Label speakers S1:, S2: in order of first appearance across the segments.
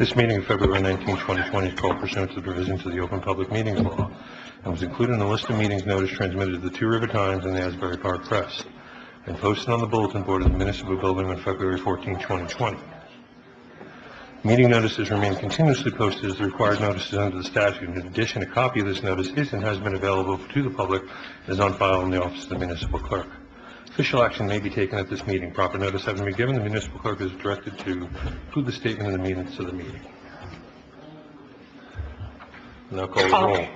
S1: This meeting of February 19, 2020 is called pursuant to the provisions of the Open Public Meetings Law and was included in the list of meetings notice transmitted to the Two River Times and the Asbury Park Press and posted on the bulletin board of the municipal building on February 14, 2020. Meeting notices remain continuously posted as the required notices under the statute. In addition, a copy of this notice is and has been available to the public and is on file in the office of the municipal clerk. Official action may be taken at this meeting. Proper notice having been given, the municipal clerk is directed to include the statement in the minutes of the meeting. Now call the roll.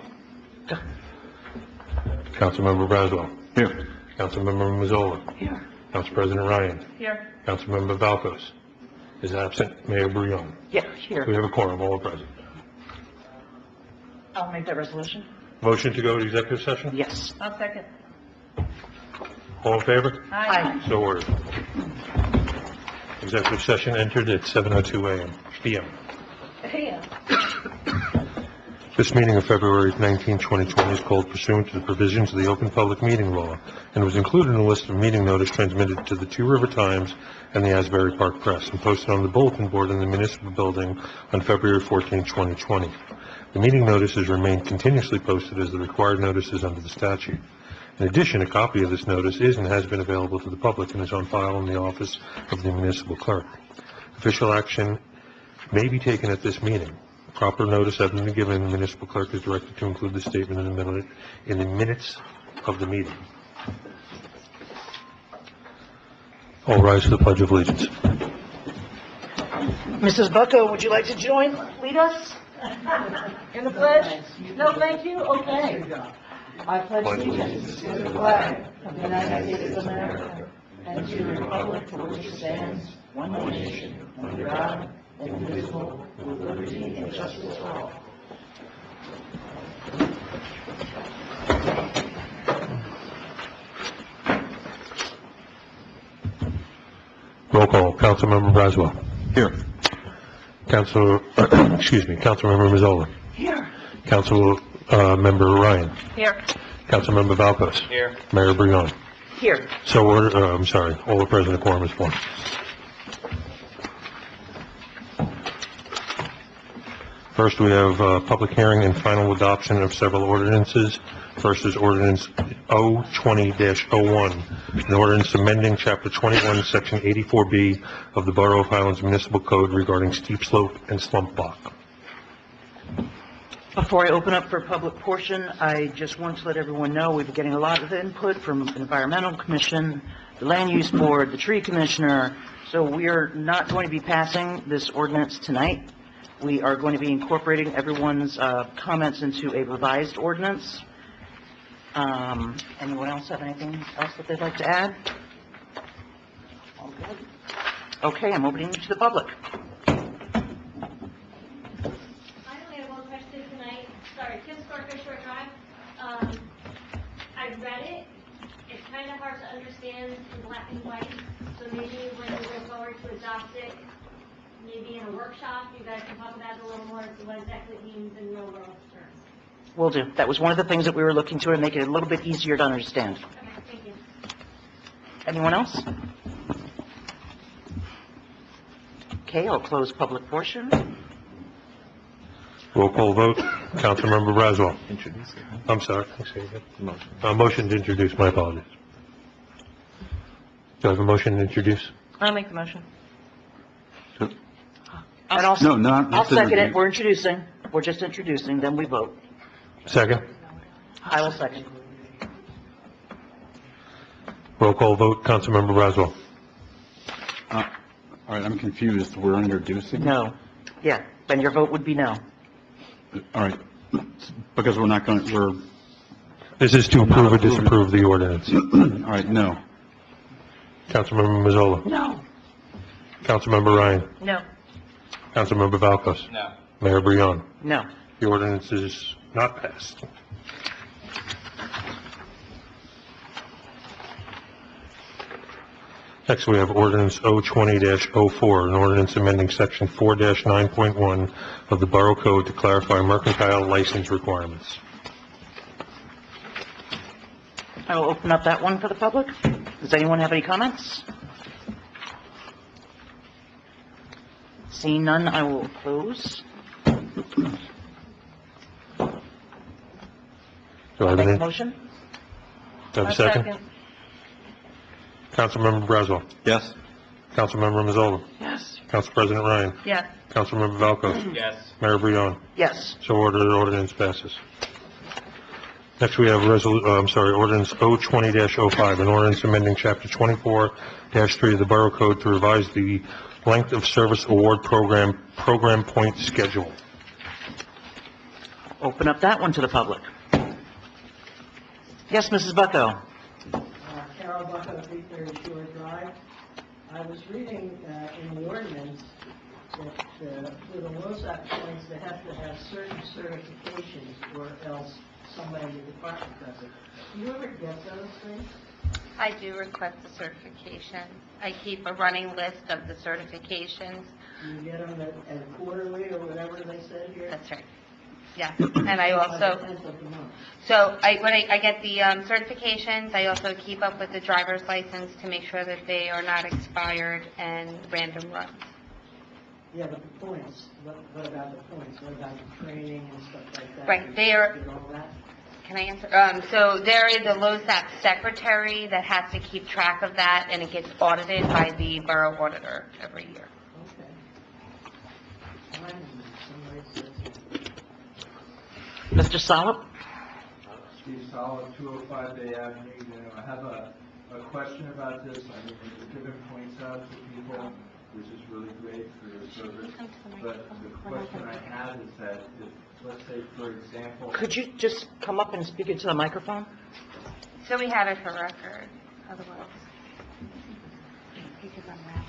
S1: Councilmember Braswell.
S2: Here.
S1: Councilmember Mazzola.
S3: Here.
S1: Council President Ryan.
S3: Here.
S1: Councilmember Valkos is absent. Mayor Brion.
S3: Yeah,
S1: We
S3: here.
S1: have a quorum, all are present.
S3: I'll make that resolution.
S1: Motion to go to executive session?
S3: Yes. I'll second.
S1: All in favor?
S3: Aye.
S1: So ordered. Executive session entered at 7:02 p.m.
S3: Yeah.
S1: This meeting of February 19, 2020 is called pursuant to the provisions of the Open Public Meeting Law and was included in a list of meeting notice transmitted to the Two River Times and the Asbury Park Press and posted on the bulletin board in the municipal building on February 14, 2020. The meeting notices remain continuously posted as the required notices under the statute. In addition, a copy of this notice is and has been available to the public and is on file in the office of the municipal clerk. Official action may be taken at this meeting. Proper notice having been given, the municipal clerk is directed to include the statement in the minutes of the meeting. All rise to the Pledge of Allegiance.
S3: Mrs. Bucko, would you like to lead us in the pledge? No, thank you? Okay. I pledge allegiance to the flag of the United States of America and to the republic for which it stands, one nation, under God, indivisible, with liberty and justice for all.
S1: Roll call. Councilmember Braswell.
S2: Here.
S1: Councilmember Mazzola.
S3: Here.
S1: Member Ryan.
S3: Here.
S1: Councilmember Valkos.
S2: Here.
S1: Mayor Brion.
S3: Here.
S1: So ordered, all are present, a quorum is formed. First, we have public hearing and final adoption of several ordinances. First is ordinance O20-01, an ordinance amending Chapter 21, Section 84B of the Borough of Highlands Municipal Code regarding steep slope and slump block.
S3: Before I open up for public portion, I just want to let everyone know we've been getting a lot of input from the Environmental Commission, the Land Use Board, the Tree Commissioner, so we are not going to be passing this ordinance tonight. We are going to be incorporating everyone's comments into a revised ordinance. Anyone else have anything else that they'd like to add? All good. Okay, I'm opening to the public.
S4: I only have one question tonight. Sorry, Kim Starfish Short Drive. I've read it. It's kind of hard to understand in black and white. So maybe when we go forward to adopt it, maybe in a workshop, you guys can talk about it a little more as to what exactly it means in real world terms.
S3: Will do. That was one of the things that we were looking to make it a little bit easier to understand.
S4: Okay, thank you.
S3: Anyone else? Okay, I'll close public portion.
S1: Roll call vote. Councilmember Braswell.
S2: Introduce it.
S1: I'm sorry. Motion to introduce. My apologies. Do I have a motion to introduce?
S3: I'll make the motion.
S2: No,
S3: And I'll
S2: not
S3: second it.
S2: introduce.
S3: We're introducing. We're just introducing, then we vote.
S1: Second.
S3: I will second.
S1: Roll call vote. Councilmember Braswell.
S2: All right, I'm confused. We're introducing?
S3: No. Yeah, then your vote would be no.
S2: All right, because we're,
S1: This is to approve or disapprove the ordinance.
S2: all right, no.
S1: Councilmember Mazzola.
S3: No.
S1: Councilmember Ryan.
S3: No.
S1: Councilmember Valkos.
S2: No.
S1: Mayor Brion.
S3: No.
S1: The ordinance is not passed. Next, we have ordinance O20-04, an ordinance amending section 4-9.1 of the Borough Code to clarify mercantile license requirements.
S3: I will open up that one for the public. Does anyone have any comments? Seeing none, I will close.
S1: Do I have
S3: Make a
S1: any?
S3: motion?
S1: Do I have a second? Councilmember Brazel.
S2: Yes.
S1: Councilmember Mazzola.
S3: Yes.
S1: Council President Ryan.
S3: Yes.
S1: Councilmember Valco.
S2: Yes.
S1: Mayor Brion.
S3: Yes.
S1: So ordered, ordinance passes. Next, we have ordinance O20-05, an ordinance amending Chapter 24-3 of the Borough Code to revise the length of service award program point schedule.
S3: Open up that one to the public. Yes, Mrs. Bucko?
S5: Carol Bucko, 330 Shore Drive. I was reading in the ordinance that for the LoSAP points, they have to have certain certifications or else somebody in the department does it. Do you ever get those things?
S6: I do request the certification. I keep a running list of the certifications.
S5: Do you get them at quarterly or whatever they said here?
S6: That's right. Yeah, and I also,
S5: By the 10th of the month.
S6: so when I get the certifications, I also keep up with the driver's license to make sure that they are not expired and random runs.
S5: Yeah, but the points, what about the points? What about the training and stuff like that?
S6: Right, they are-
S5: Did all that?
S6: Can I answer? So there is a LoSAP secretary that has to keep track of that, and it gets audited by the borough auditor every year.
S5: Okay. Fine, somebody said
S3: Mr. Salop?
S7: Steve Solid, 205 Bay Avenue. You know, I have a question about this. I mean, you're giving points out to people, which is really great for your service. But the question I have is that if, let's say, for example,
S3: Could you just come up and speak into the microphone?
S6: So we have it for record, otherwise. You could run around.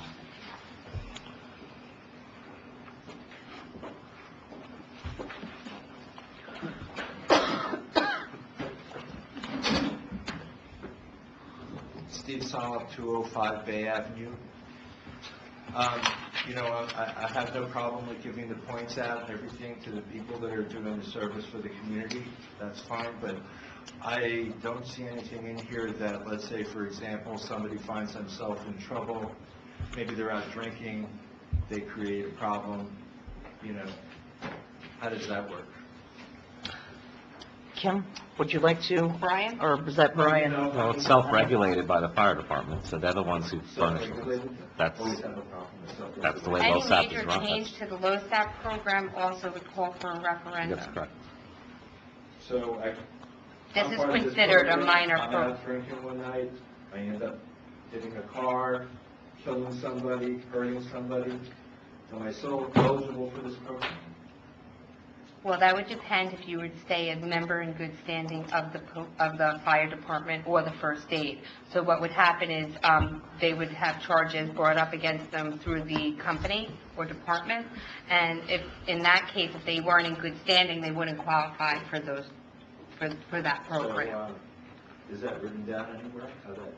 S7: Steve Solid, 205 Bay Avenue. You know, I have no problem with giving the points out and everything to the people that are doing the service for the community. That's fine, but I don't see anything in here that, let's say, for example, somebody finds themselves in trouble, maybe they're out drinking, they create a problem, you know, how does that work?
S3: Kim, would you like to?
S6: Brian?
S3: Or was that Brian?
S8: Well, it's self-regulated by the fire department, so they're the ones who furnish them.
S7: Self-regulated?
S8: That's,
S7: Always have a problem with self-regulated.
S8: that's the way
S6: Any
S8: LoSAP
S6: major
S8: is run.
S6: change to the LoSAP program also would call for a referendum.
S8: That's correct.
S7: So
S6: This
S7: I'm
S6: is
S7: part of
S6: considered a
S7: program.
S6: minor
S7: I'm
S6: program.
S7: out drinking one night, I end up hitting a car, killing somebody, hurting somebody. Am I still eligible for this program?
S6: Well, that would depend if you would stay a member in good standing of the fire department or the first aid. So what would happen is, they would have charges brought up against them through the company or department, and if, in that case, if they weren't in good standing, they wouldn't qualify for those, for that program.
S7: So, is that written down anywhere? How that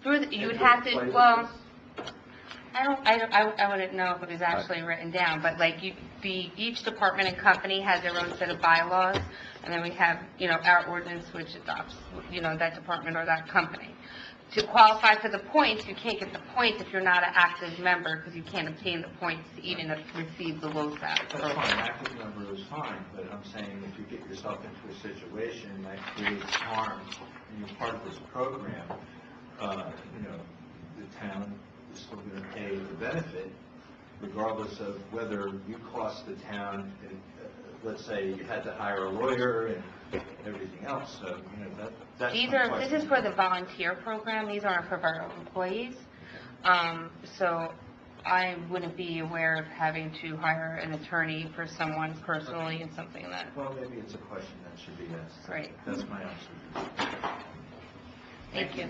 S7: would-
S6: You would have to, well, I wouldn't know if it was actually written down, but like each department and company has their own set of bylaws, and then we have, our ordinance which adopts, that department or that company. To qualify for the points, you can't get the points if you're not an active member, because you can't obtain the points to even receive the LoSAP
S7: That's
S6: program.
S7: fine, active member is fine, but I'm saying if you get yourself into a situation that creates harm, and you're part of this program, the town is still going to pay the benefit, regardless of whether you cost the town, let's say you had to hire a lawyer and everything else, so, that's my question.
S6: This is for the volunteer program, these aren't for borough employees. So I wouldn't be aware of having to hire an attorney for someone personally and something that,
S7: Well, maybe it's a question that should be asked.
S6: Right.
S7: That's my observation.
S6: thank you.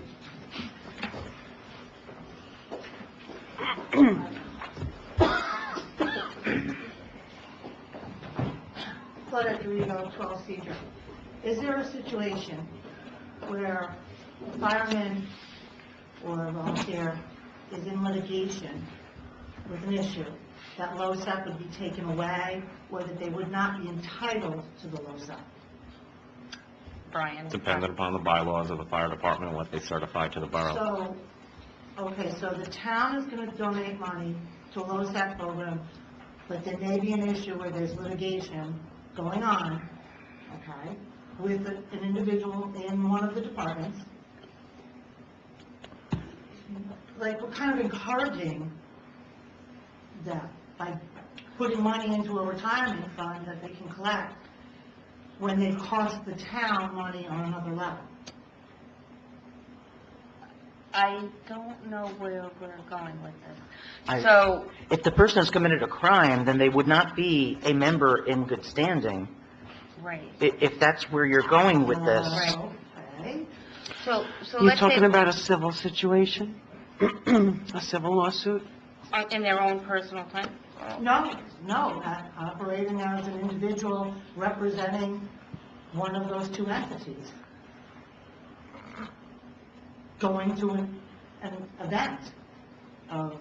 S5: Claudia Dorito, 12 Cedar. Is there a situation where a fireman or a volunteer is in litigation with an issue that LoSAP would be taken away, or that they would not be entitled to the LoSAP?
S6: Brian?
S8: Dependent upon the bylaws of the fire department and what they certify to the borough.
S5: So, okay, so the town is going to donate money to a LoSAP program, but there may be an issue where there's litigation going on, okay, with an individual in one of the departments. Like, we're kind of encouraging that by putting money into a retirement fund that they can collect when they've cost the town money on another level.
S6: I don't know where we're going with
S9: I-
S6: this. So,
S9: If the person has committed a crime, then they would not be a member in good standing,
S6: right.
S9: if that's where you're going with this.
S5: Okay.
S6: So
S10: You're
S6: let's say,
S10: talking about a civil situation? A civil lawsuit?
S6: in their own personal time?
S5: No, operating as an individual representing one of those two entities. Going to an event of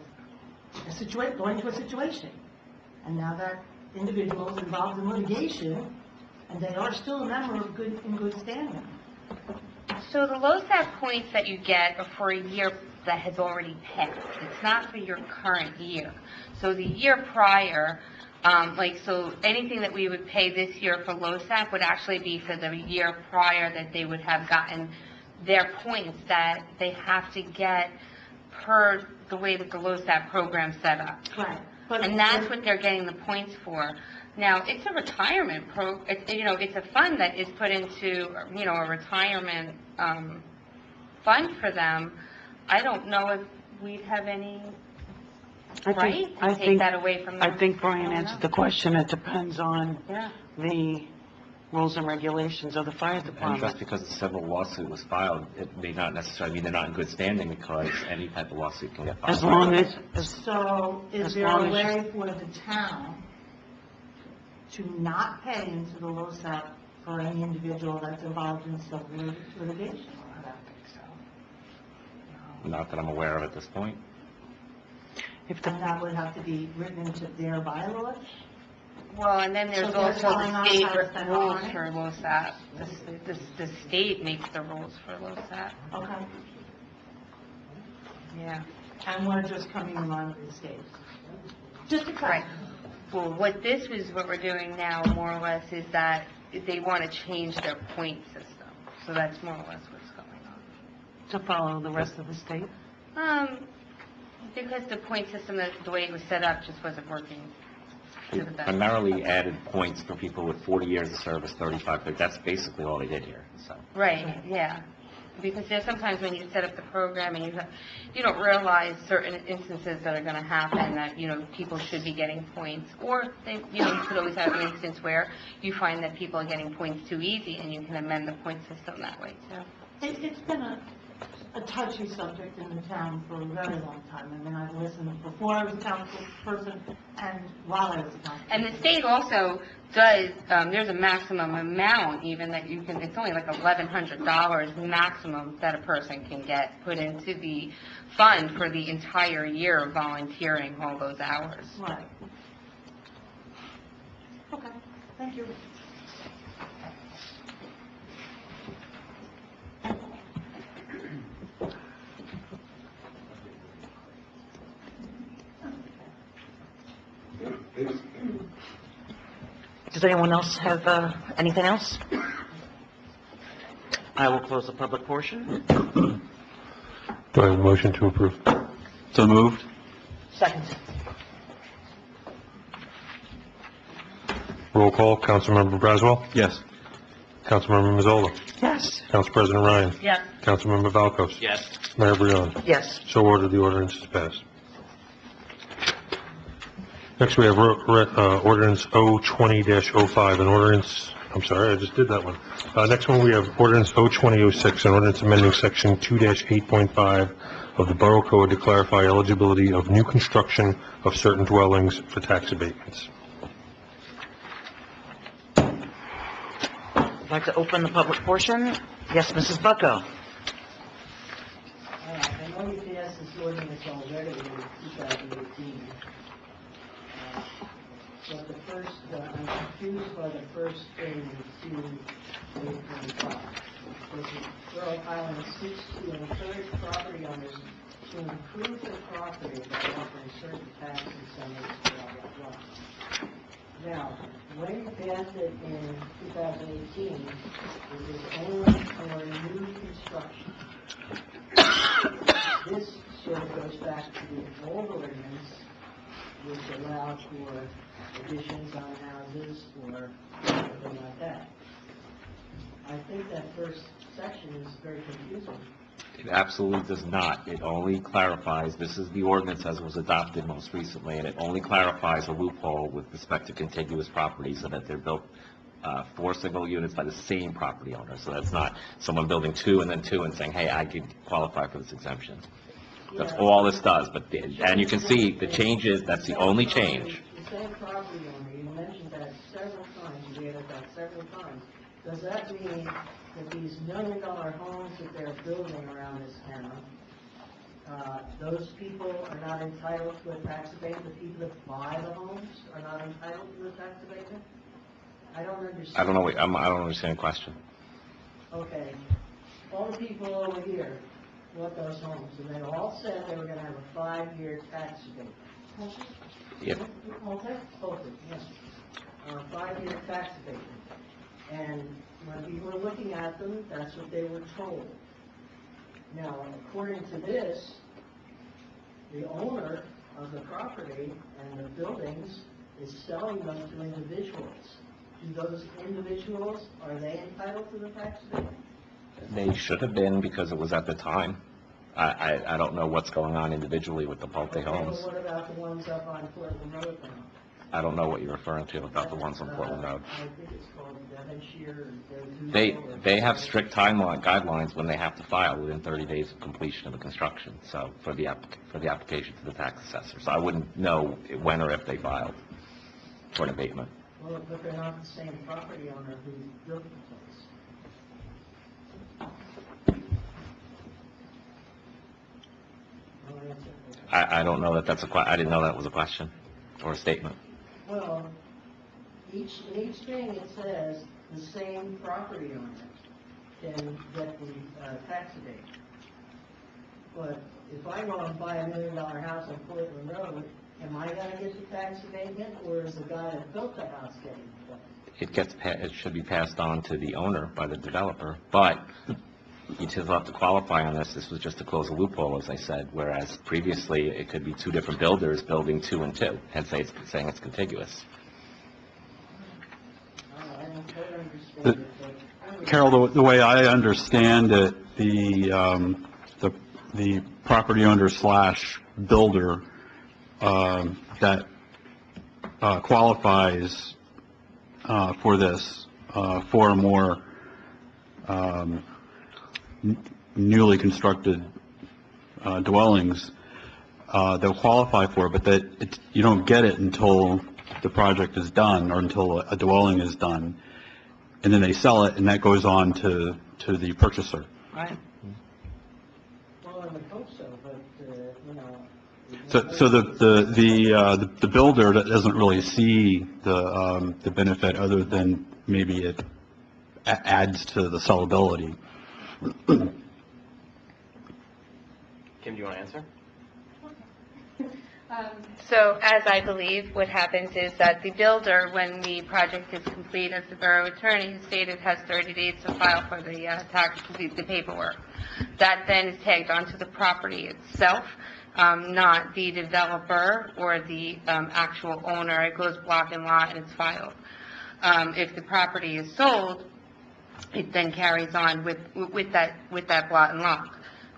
S5: going to a situation. And now that individual is involved in litigation, and they are still a member of in good standing.
S6: So the LoSAP points that you get are for a year that has already passed. It's not for your current year. So the year prior, so anything that we would pay this year for LoSAP would actually be for the year prior that they would have gotten their points that they have to get per the way that the LoSAP program's set up.
S5: Right.
S6: And that's what they're getting the points for. Now, it's a retirement it's a fund that is put into, a retirement fund for them. I don't know if we'd have any right to take that away from them.
S10: I think Brian
S6: I don't
S10: answered
S6: know.
S10: the question. It depends on
S6: Yeah.
S10: the rules and regulations of the fire
S8: And just
S10: department.
S8: because a civil lawsuit was filed, it may not necessarily mean they're not in good standing, because any type of lawsuit can get filed.
S10: As long as,
S5: So is
S10: As
S5: there
S10: long
S5: a
S10: as
S5: way for the town to not pay into the LoSAP for any individual that's involved in civil litigation? I don't think so.
S8: Not that I'm aware of at this point.
S10: if the,
S5: And that would have to be written into their bylaws?
S6: Well, and then there's
S5: So they're
S6: also
S5: telling
S6: the
S5: us
S6: state
S5: how to spend our
S6: rules
S5: money?
S6: for LoSAP. The state makes the rules for LoSAP.
S5: Okay.
S6: Yeah.
S5: And we're just coming in line with the state? Just to
S6: Right.
S5: correct.
S6: Well, what we're doing now, more or less, is that they want to change their point system. So that's more or less what's going on.
S10: to follow the rest of the state?
S6: Because the point system, the way it was set up, just wasn't working to the best.
S8: Primarily added points for people with 40 years of service, 35, but that's basically all they did here, so.
S6: Right, yeah. Because there's sometimes when you set up the program and you don't realize certain instances that are going to happen that, people should be getting points. Or, you could always have an instance where you find that people are getting points too easy and you can amend the point system that way, too.
S5: It's been a touchy subject in the town for a very long time. I mean, I've listened before I was a council person and while I was a council.
S6: And the state also does, there's a maximum amount even that you can, it's only like $1,100 maximum that a person can get put into the fund for the entire year of volunteering all those hours.
S5: Right. Okay, thank you.
S9: Does anyone else have anything else? I will close the public portion.
S1: Do I have a motion to approve?
S2: So moved?
S9: Second.
S1: Roll call, Councilmember Braswell?
S2: Yes.
S1: Councilmember Mazzola?
S10: Yes.
S1: Council President Ryan?
S6: Yes.
S1: Councilmember Valkos?
S8: Yes.
S1: Mayor Brion?
S9: Yes.
S1: So ordered, the ordinance is passed. Next, we have ordinance O20-05, an ordinance, I'm sorry, I just did that one. Next one, we have ordinance O20-06, an ordinance amending section 2-8.5 of the Borough Code to clarify eligibility of new construction of certain dwellings for tax abatements.
S9: I'd like to open the public portion. Yes, Mrs. Bucko.
S11: All right, I know you passed this ordinance already in 2018. But the first, I'm confused by the first thing in 2-8.5. Because Borough Island seeks to encourage property owners to improve their property by offering certain tax incentives, blah, blah, blah. Now, when you passed it in 2018, it was only for new construction. This sort of goes back to the old ordinance, which allowed for additions on houses or something like that. I think that first section is very confusing.
S8: It absolutely does not. It only clarifies, this is the ordinance as was adopted most recently, and it only clarifies a loophole with respect to contiguous properties so that they're built 4 single units by the same property owner. So that's not someone building 2 and then 2 and saying, hey, I could qualify for this exemption. That's all this does. But and you can see the changes, that's the only change.
S11: The same property owner, you mentioned that several times, you added that several times. Does that mean that these $1 million homes that they're building around this town, those people are not entitled to a tax abatement? The people that buy the homes are not entitled to a tax abatement? I don't understand.
S8: I don't know. I don't understand the question.
S11: Okay, all the people over here bought those homes, and they all said they were going to have a 5-year tax abatement.
S8: Yep.
S11: Multi, yes. 5-year tax abatement. And when people were looking at them, that's what they were told. Now, according to this, the owner of the property and the buildings is selling them to individuals. Do those individuals, are they entitled to the tax abatement?
S8: They should have been because it was at the time. I don't know what's going on individually with the Pulte homes.
S11: What about the ones up on Portland Road now?
S8: I don't know what you're referring to about the ones on Portland Road.
S11: I think it's called Devonshire.
S8: They have strict timeline guidelines when they have to file within 30 days of completion of the construction, so for the application to the tax assessor. So I wouldn't know when or if they filed for an abatement.
S11: Well, but they're not the same property owner who built the place. No answer.
S8: I don't know that that's I didn't know that was a question or a statement.
S11: Well, in each thing it says the same property owner can get the tax abatement. But if I go and buy $1 million house on Portland Road, am I going to get the tax abatement, or is the guy that built the house getting the
S8: It should be passed on to the owner by the developer, but you just have to qualify on this. This was just to close a loophole, as I said, whereas previously it could be 2 different builders building 2 and 2, hence saying it's contiguous.
S11: I don't quite understand it, but
S2: Carol, the way I understand it, the property owner / builder that qualifies for this, 4 or more newly constructed dwellings, they'll qualify for it, but you don't get it until the project is done or until a dwelling is done, and then they sell it, and that goes on to the purchaser.
S10: Right.
S11: well, I would hope so, but, you know.
S2: So the builder doesn't really see the benefit other than maybe it adds to the sellability.
S8: Kim, do you want to answer?
S6: So as I believe, what happens is that the builder, when the project is complete, as the borough attorney has stated, has 30 days to file for the tax, complete the paperwork. That then is tagged onto the property itself, not the developer or the actual owner. It goes block and lot and it's filed. If the property is sold, it then carries on with that blot and lock.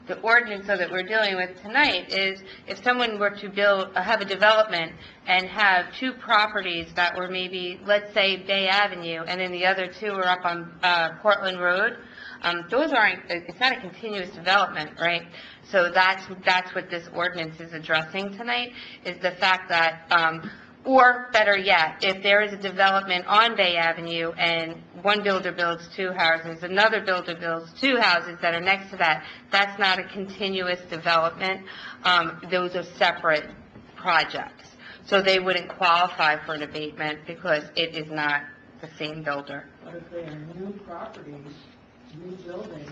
S6: The ordinance that we're dealing with tonight is if someone were to have a development and have 2 properties that were maybe, let's say, Bay Avenue, and then the other 2 are up on Portland Road, it's not a continuous development, right? So that's what this ordinance is addressing tonight, is the fact that, or better yet, if there is a development on Bay Avenue and one builder builds 2 houses, another builder builds 2 houses that are next to that, that's not a continuous development. Those are separate projects. So they wouldn't qualify for an abatement because it is not the same builder.
S11: But if they are new properties, new buildings,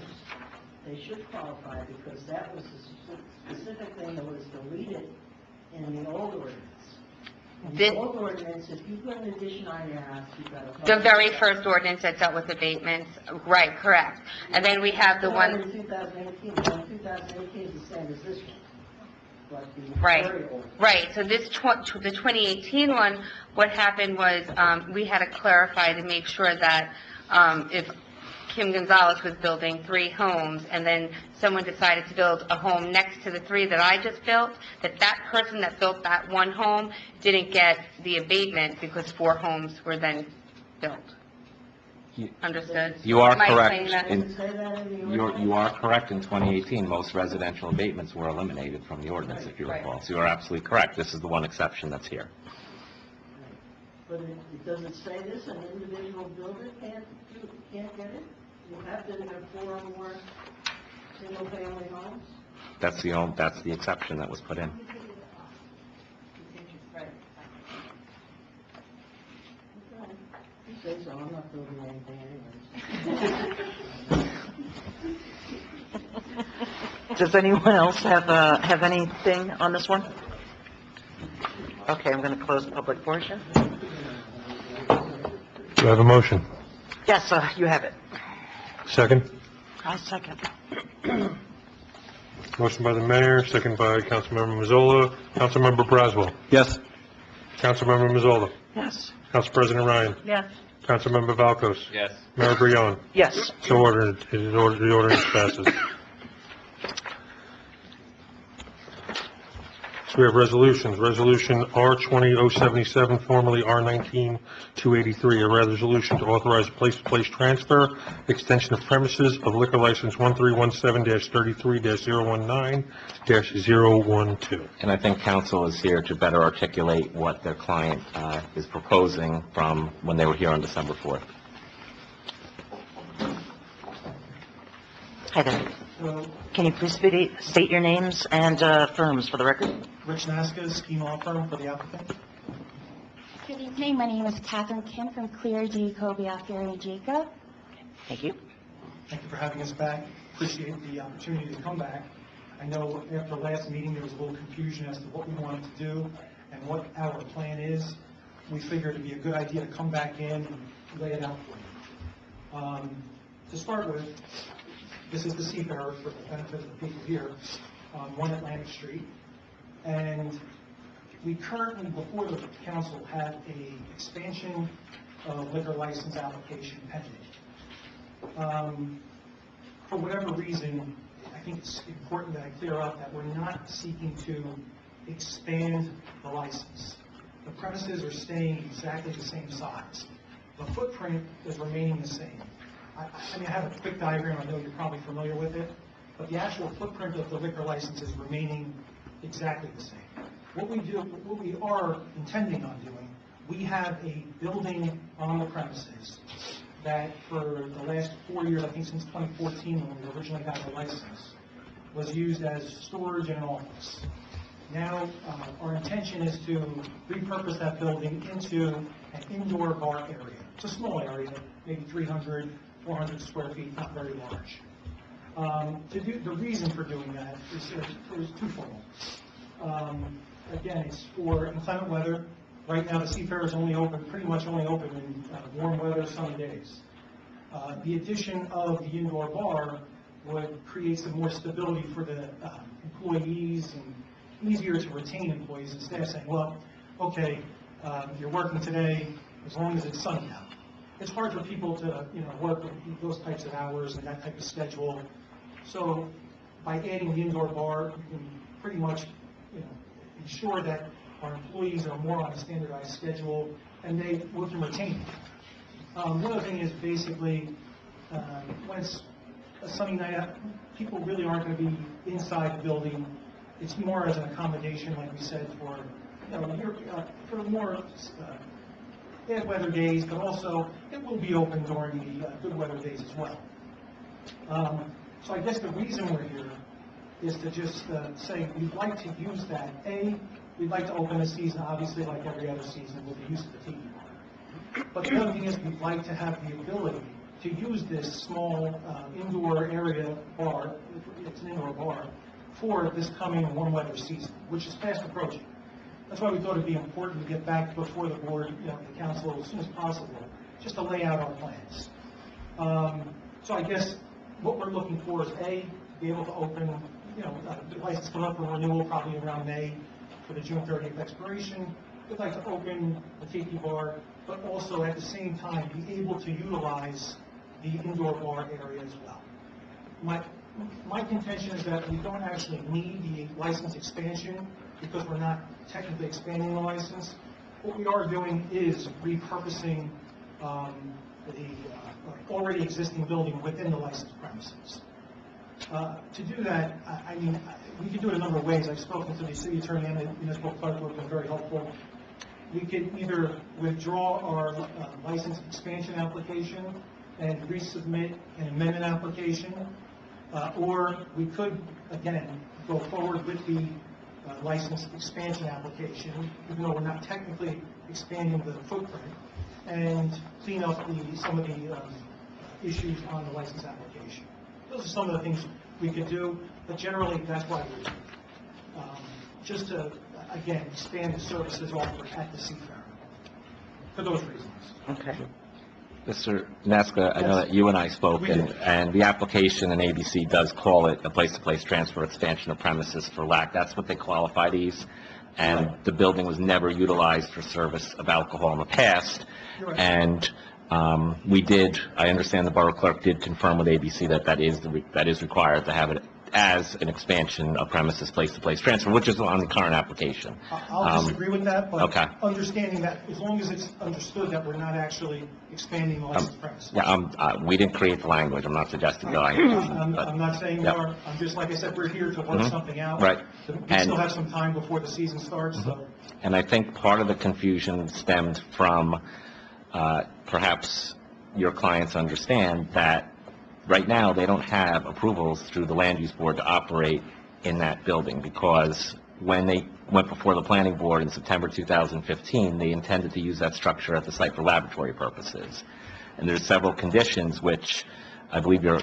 S11: they should qualify because that was the specific thing that was deleted in the old ordinance. In
S6: This-
S11: the old ordinance, if you put an addition on your house, you've got to...
S6: The very first ordinance that dealt with abatements, right, correct. And then we have the one,
S11: In 2018, the one in 2018 is the same as this one. But the
S6: Right.
S11: very old.
S6: right, so this, the 2018 one, what happened was, we had to clarify to make sure that, if Kim Gonzalez was building 3 homes, and then someone decided to build a home next to the 3 that I just built, that person that built that one home didn't get the abatement because 4 homes were then built.
S8: You-
S6: Understood?
S8: You are
S6: Am I
S8: correct.
S6: explaining that?
S8: In-
S11: Does it say that in the
S8: You
S11: ordinance?
S8: are correct. In 2018, most residential abatements were eliminated from the ordinance, if you
S6: Right.
S8: recall. So you are absolutely correct. This is the one exception that's here.
S11: But it doesn't say this, an individual builder can't get it? You have to have 4 or more single-family homes?
S8: That's the exception that was put in.
S11: Okay. You say so, I'm not building anything anyways.
S9: Does anyone else have anything on this one? Okay, I'm going to close the public portion.
S1: Do I have a motion?
S9: Yes, you have it.
S1: Second?
S10: I second.
S1: Motion by the mayor, second by Councilmember Mazzola. Councilmember Braswell.
S2: Yes.
S1: Councilmember Mazzola.
S10: Yes.
S1: Council President Ryan.
S3: Yes.
S1: Councilmember Valkos.
S8: Yes.
S1: Mayor Brion.
S9: Yes.
S1: So ordered. The ordinance passes. So we have resolutions. Resolution R-20-077, formerly R-19-283, a resolution to authorize a place-to-place transfer, extension of premises of liquor license 1317-33-019-012.
S8: And I think council is here to better articulate what their client is proposing from when they were here on December 4th.
S9: Hi there. Can you please state your names and firms for the record?
S12: Rich Naska, ski law firm for the applicant.
S13: Good evening. My name is Catherine Kim from Clear, Jacoby, Ferry, and Jacob.
S9: Thank you.
S12: Thank you for having us back. Appreciate the opportunity to come back. I know after last meeting, there was a little confusion as to what we wanted to do and what our plan is. We figured it'd be a good idea to come back in and lay it out for you. To start with, this is the Seafarer for the benefit of the people here on 1 Atlantic Street. And we currently, before the council, have a expansion of liquor license application pending. For whatever reason, I think it's important that I clear up that we're not seeking to expand the license. The premises are staying exactly the same size. The footprint is remaining the same. I mean, I have a quick diagram, I know you're probably familiar with it, but the actual footprint of the liquor license is remaining exactly the same. What we are intending on doing, we have a building on the premises that for the last 4 years, I think since 2014 when we originally got the license, was used as storage and an office. Now, our intention is to repurpose that building into an indoor bar area. It's a small area, maybe 300, 400 square feet, not very large. The reason for doing that is twofold. Again, it's for inclement weather. Right now, the Seafarer is pretty much only open in warm weather, sunny days. The addition of the indoor bar would create some more stability for the employees and easier to retain employees instead of saying, well, okay, you're working today as long as it's sunny out. It's hard for people to, work with those types of hours and that type of schedule. So by adding the indoor bar, you can pretty much, ensure that our employees are more on a standardized schedule and we can retain them. The other thing is basically, when it's a sunny night out, people really aren't going to be inside the building. It's more as an accommodation, like we said, for, for more bad weather days, but also it will be open during the good weather days as well. So I guess the reason we're here is to just say we'd like to use that. We'd like to open the season, obviously, like every other season, with the use of the tiki bar. But the other thing is we'd like to have the ability to use this small indoor area bar, it's an indoor bar, for this coming warm weather season, which is fast approaching. that's why we thought it'd be important to get back before the board, the council, as soon as possible, just to lay out our plans. So I guess what we're looking for is, A, to be able to open, the license come up for renewal probably around May for the June 30th expiration. We'd like to open the tiki bar, but also at the same time be able to utilize the indoor bar area as well. My contention is that we don't actually need the license expansion because we're not technically expanding the license. What we are doing is repurposing the already existing building within the licensed premises. To do that, I mean, we could do it a number of ways. I've spoken to the city attorney and the municipal clerk who have been very helpful. We could either withdraw our license expansion application and resubmit an amendment application, or we could, again, go forward with the license expansion application, even though we're not technically expanding the footprint, and clean up some of the issues on the license application. Those are some of the things we could do, but generally, that's why we're just to, again, expand the services offered at the Seafair, for those reasons.
S9: Okay.
S8: Mr. Nesca, I know that you and I spoke, and the application in ABC does call it a place-to-place transfer expansion of premises for lack. That's what they qualify these, and the building was never utilized for service of alcohol in the past. And I understand the borough clerk did confirm with ABC that that is required to have it as an expansion of premises place-to-place transfer, which is on the current application.
S12: I'll disagree with that, but
S8: okay.
S12: Understanding that as long as it's understood that we're not actually expanding the licensed premises.
S8: Yeah, we didn't create the language. I'm not suggesting that.
S12: I'm not saying we are. I'm just, like I said, we're here to work something out.
S8: Right.
S12: We still have some time before the season starts. So.
S8: And I think part of the confusion stemmed from perhaps your clients understand that right now they don't have approvals through the land use board to operate in that building, because when they went before the planning board in September 2015, they intended to use that structure at the site for laboratory purposes. And there's several conditions which I believe your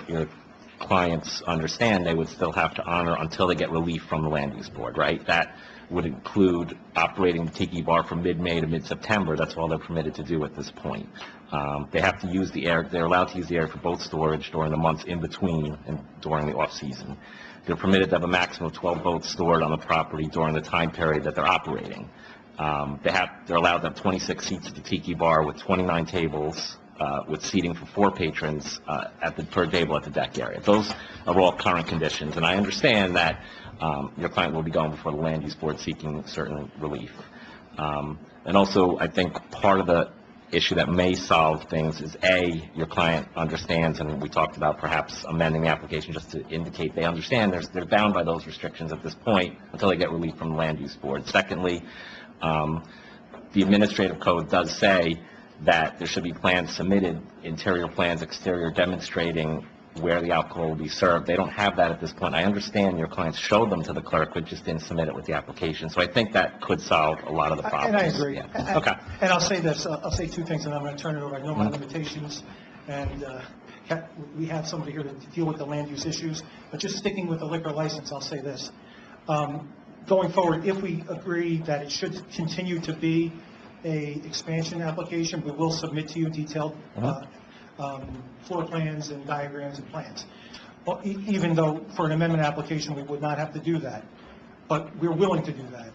S8: clients understand they would still have to honor until they get relief from the land use board, right? That would include operating the tiki bar from mid-May to mid-September. That's all they're permitted to do at this point. They have to use the air. They're allowed to use the air for boat storage during the months in between and during the off-season. They're permitted to have a maximum of 12 boats stored on the property during the time period that they're operating. They're allowed to have 26 seats at the tiki bar with 29 tables with seating for 4 patrons per table at the deck area. Those are all current conditions, and I understand that your client will be going before the land use board seeking certain relief. And also, I think part of the issue that may solve things is, A, your client understands, and we talked about perhaps amending the application just to indicate they understand they're bound by those restrictions at this point until they get relief from the land use board. Secondly, the administrative code does say that there should be plans submitted, interior plans, exterior, demonstrating where the alcohol will be served. They don't have that at this point. I understand your clients showed them to the clerk, but just didn't submit it with the application. So I think that could solve a lot of the problems.
S12: And I agree.
S8: Yeah. Okay.
S12: And I'll say this, I'll say 2 things, and I'm going to turn it over. I know my limitations, and we have somebody here to deal with the land use issues, but just sticking with the liquor license, I'll say this. Going forward, if we agree that it should continue to be a expansion application, we will submit to you detailed floor plans and diagrams and plans. Well, even though for an amendment application, we would not have to do that, but we're willing to do that.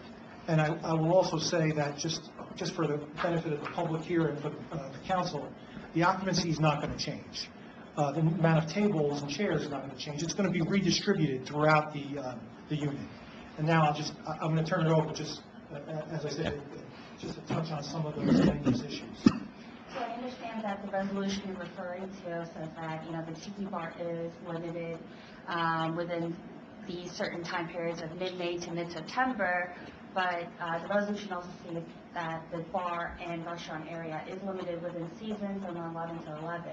S12: And I will also say that just for the benefit of the public here and for the council, the occupancy is not going to change. The amount of tables and chairs is not going to change. It's going to be redistributed throughout the unit. And now I'm going to turn it over, just as I said, just to touch on some of those land use issues.
S13: So I understand that the resolution you're referring to says that, the tiki bar is limited within the certain time periods of mid-May to mid-September, but the resolution also states that the bar and restaurant area is limited within seasons from 11 to 11.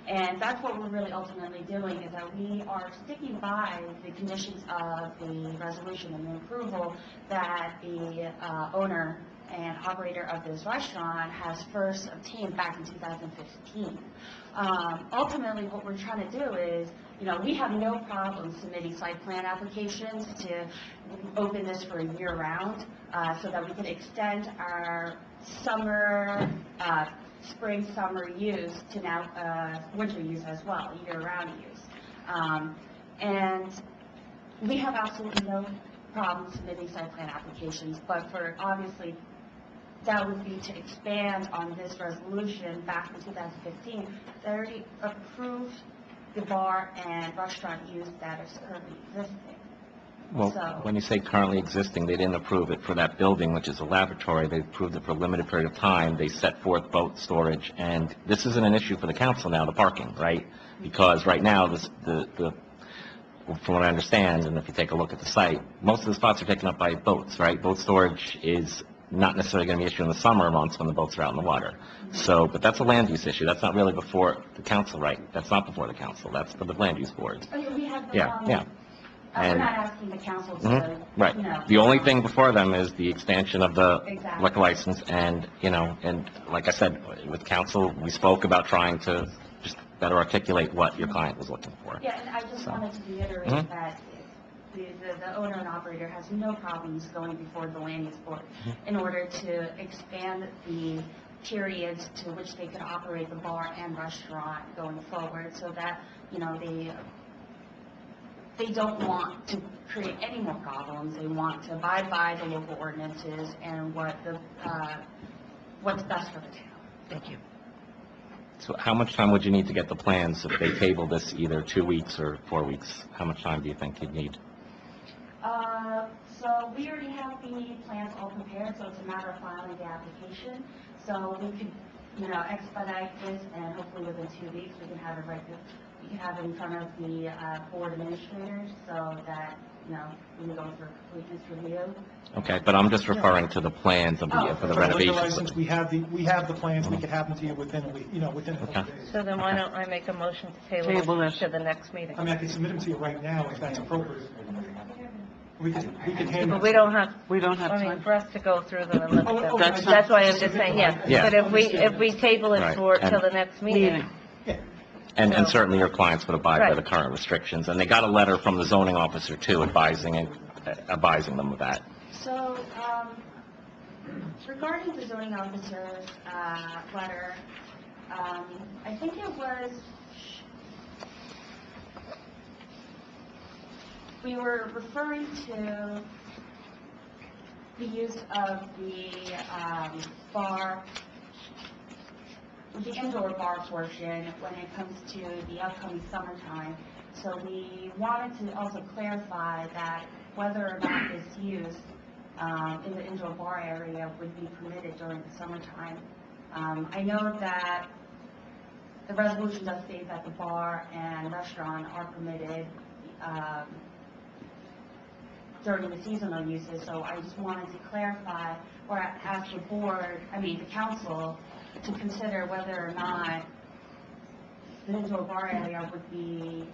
S13: And that's what we're really ultimately doing, is that we are sticking by the conditions of the resolution and the approval that the owner and operator of this restaurant has first obtained back in 2015. Ultimately, what we're trying to do is we have no problem submitting site plan applications to open this for year-round, so that we can extend our spring, summer use to now winter use as well, year-round use. And we have absolutely no problem submitting site plan applications, but for, obviously, that would be to expand on this resolution back in 2015. They already approved the bar and restaurant use that is currently existing.
S8: Well,
S13: So-
S8: when you say currently existing, they didn't approve it for that building, which is a laboratory. They approved it for a limited period of time. They set forth boat storage, and this isn't an issue for the council now, the parking, right? Because right now, from what I understand, and if you take a look at the site, most of the spots are taken up by boats, right? Boat storage is not necessarily going to be an issue in the summer months when the boats are out in the water. So, but that's a land use issue. That's not really before the council, right? That's not before the council. That's for the land use board.
S13: Oh, yeah, we have the,
S8: Yeah, yeah.
S13: we're
S8: And-
S13: not asking the council to,
S8: Mhm, right.
S13: you know.
S8: The only thing before them is the expansion of the
S13: Exactly.
S8: liquor license, and, and like I said, with council, we spoke about trying to just better articulate what your client was looking for.
S13: Yeah, and I just
S8: So.
S13: wanted to reiterate
S8: Mhm.
S13: that the owner and operator has no problems going before the land use board in order to expand the periods to which they can operate the bar and restaurant going forward, so that, they don't want to create any more problems. They want to abide by the local ordinances and what's best for the town.
S9: Thank you.
S8: So how much time would you need to get the plans if they table this either 2 weeks or 4 weeks? How much time do you think you'd need?
S13: So we already have the plans all prepared, so it's a matter of filing the application. So we could, expedite this, and hopefully within 2 weeks, we can have it in front of the board administrators, so that, we can go through a completeness review.
S8: Okay, but I'm just referring to the plans of
S13: Oh.
S8: for the
S12: For the liquor
S8: renovations.
S12: license, we have the plans, we could have them to you within a week, within a couple
S8: Okay.
S12: days.
S9: So then why don't I make a motion to
S10: Table
S9: table
S10: this.
S9: this to the next meeting?
S12: I mean, I can submit them to you right now if that's appropriate. We could hand
S9: But we don't have,
S10: We don't have
S9: I mean,
S10: time.
S9: for us to go through them and look
S12: Oh,
S9: at them.
S12: okay.
S9: That's why I'm just saying, yeah.
S8: Yeah.
S9: But if we table it
S8: Right.
S9: for,
S8: And-
S9: till the next meeting,
S8: And certainly your clients would abide by
S9: Right.
S8: the current restrictions. And they got a letter from the zoning officer, too, advising them of that.
S13: So, regarding the zoning officer's letter, I think it was, we were referring to the use of the bar, the indoor bar portion when it comes to the upcoming summertime. So we wanted to also clarify that whether or not this use in the indoor bar area would be permitted during the summertime. I know that the resolution does state that the bar and restaurant are permitted during the seasonal uses, so I just wanted to clarify or ask the council to consider whether or not the indoor bar area would be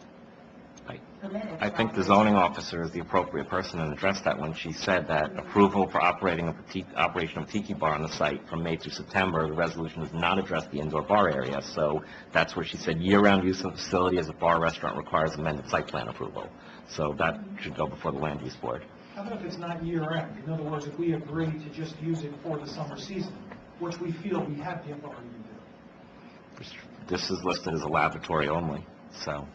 S13: permitted.
S8: I think the zoning officer is the appropriate person to address that when she said that approval for operation of a tiki bar on the site from May through September, the resolution does not address the indoor bar area. So that's where she said year-round use of the facility as a bar restaurant requires amended site plan approval. So that should go before the land use board.
S12: How about if it's not year-round? In other words, if we agree to just use it for the summer season, which we feel we have the authority to do.
S8: This is listed as a laboratory only, so.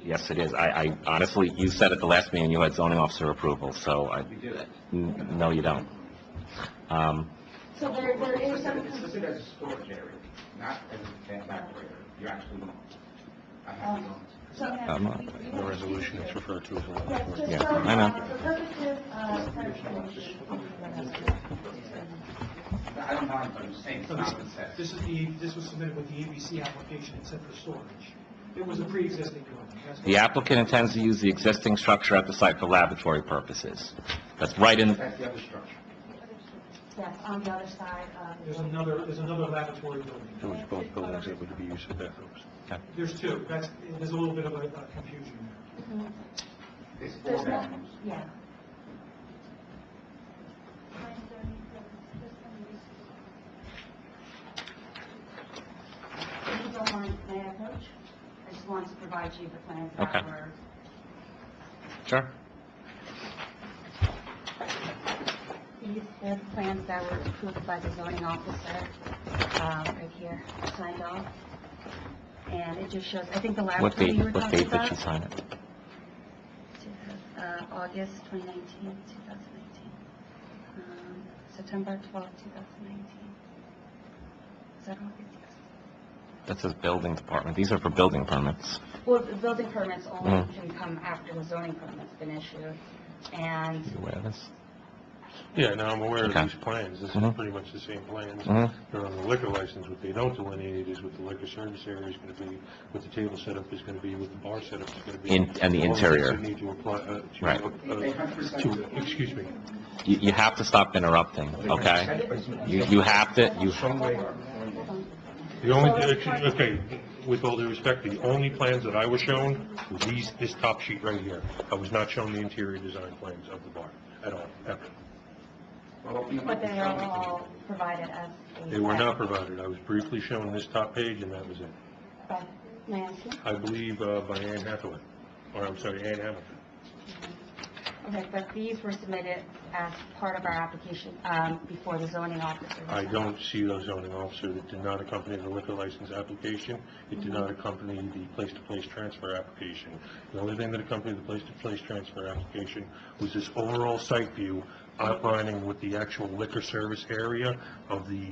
S8: Yes, it is. I honestly, you said at the last meeting you had zoning officer approval, so I...
S7: We do that.
S8: No, you don't.
S13: So there is some...
S14: It's listed as a storage area, not as a laboratory. You actually don't. I have to go.
S8: I'm not-
S1: The resolution is referred to as a laboratory.
S8: Yeah, I know.
S13: For purposes of clarification,
S14: I don't mind, but I'm saying it's
S12: So
S14: not what it says.
S12: this was submitted with the ABC application, it said for storage. It was a pre-existing building. That's what-
S8: The applicant intends to use the existing structure at the site for laboratory purposes. That's right in,
S14: That's the other structure.
S13: yes, on the other side of...
S12: There's another laboratory building.
S1: Those both buildings that would be used as bathrooms.
S12: There's two. There's a little bit of a confusion there.
S13: Mhm.
S14: It's
S13: There's
S14: four
S13: no,
S14: bedrooms.
S13: yeah. If you don't mind, may I approach? I just just wanted to provide you the plans
S8: Okay.
S13: that were
S8: Sure.
S13: These are the plans that were approved by the zoning officer, right here, signed off. And it just shows, I think the
S8: What
S13: laboratory
S8: date,
S13: you were
S8: what
S13: talking
S8: date did
S13: about.
S8: she sign it?
S13: August 2019, 2019. September 12, 2019. Is that August? Yes.
S8: That says building department. These are for building permits.
S13: Well, the building permits only
S8: Mhm.
S13: can come after the zoning permit's been issued. And
S8: You aware of this?
S1: Yeah, now I'm aware of
S8: Okay.
S1: these plans. This is
S8: Mhm.
S1: pretty much the same plans.
S8: Mhm.
S1: They're on the liquor license. What they don't delineate is what the liquor service area is going to be, what the table setup is going to be, what the bar setup is going to be.
S8: And the
S1: All of these
S8: interior.
S1: that need to apply,
S8: Right.
S1: excuse me.
S8: You have to stop interrupting, okay? You have to, you,
S1: The only, okay, with all due respect, the only plans that I was shown were this top sheet right here. I was not shown the interior design plans of the bar at all, ever.
S13: but they are all provided as a...
S1: They were not provided. I was briefly shown this top page, and that was it.
S13: May I ask you?
S1: I believe by Ann Hathaway, or I'm sorry, Ann Hamilton.
S13: Okay, but these were submitted as part of our application before the zoning officer.
S1: I don't see those zoning officer. That did not accompany the liquor license application. It did not accompany the place-to-place transfer application. The only thing that accompanied the place-to-place transfer application was this overall site view outlining what the actual liquor service area of the,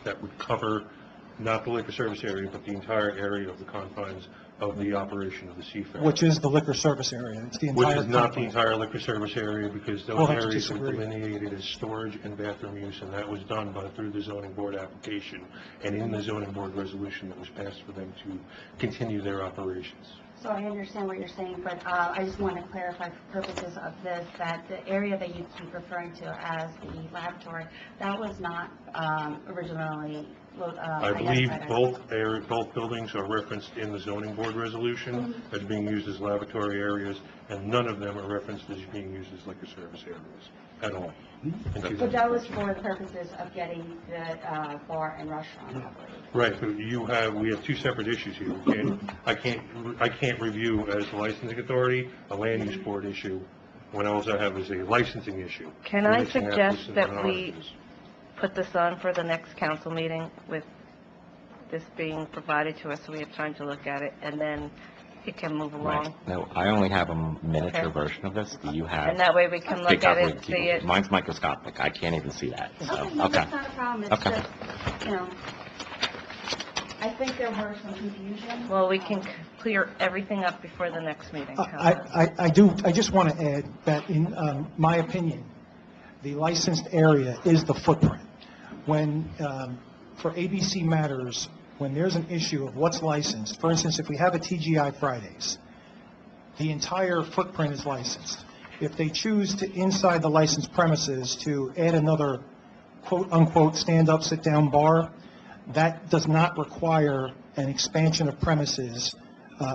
S1: that would cover, not the liquor service area, but the entire area of the confines of the operation of the Seafair.
S12: Which is the liquor service area. It's the
S1: Which
S12: entire.
S1: is not the
S12: complex.
S1: entire liquor service area, because
S12: We'll
S1: those
S12: have to
S1: areas were
S12: disagree.
S1: delineated as storage and bathroom use, and that was done through the zoning board application, and in the zoning board resolution that was passed for them to continue their operations.
S13: So I understand what you're saying, but I just want to clarify for purposes of this, that the area that you keep referring to as the laboratory, that was not originally
S1: I believe
S13: identified as-
S1: both buildings are referenced in the zoning board resolution as being used as laboratory areas, and none of them are referenced as being used as liquor service areas at all.
S13: But that was for the purposes of getting the bar and restaurant operated.
S1: Right, but we have two separate issues here. I can't review as the licensing authority a land use board issue when all I have is a licensing issue.
S9: Can
S1: We're
S9: I
S1: mixing apples
S9: suggest
S1: and
S9: that we
S1: oranges.
S9: put this on for the next council meeting with this being provided to us so we have time to look at it, and then it can move along?
S8: right. No, I only have a miniature
S9: Okay.
S8: version of this. Do you have?
S9: And that way we can look
S8: big
S9: at
S8: copy?
S9: it, see it.
S8: Mine's microscopic. I can't even see that, so,
S13: Okay, no,
S8: okay.
S13: that's not a problem, it's
S8: Okay.
S13: just, I think there were some confusion.
S9: Well, we can clear everything up before the next meeting.
S12: I just want to add that in my opinion, the licensed area is the footprint. When, for ABC matters, when there's an issue of what's licensed, for instance, if we have a TGI Fridays, the entire footprint is licensed. If they choose to, inside the licensed premises, to add another quote-unquote stand-up, sit-down bar, that does not require an expansion of premises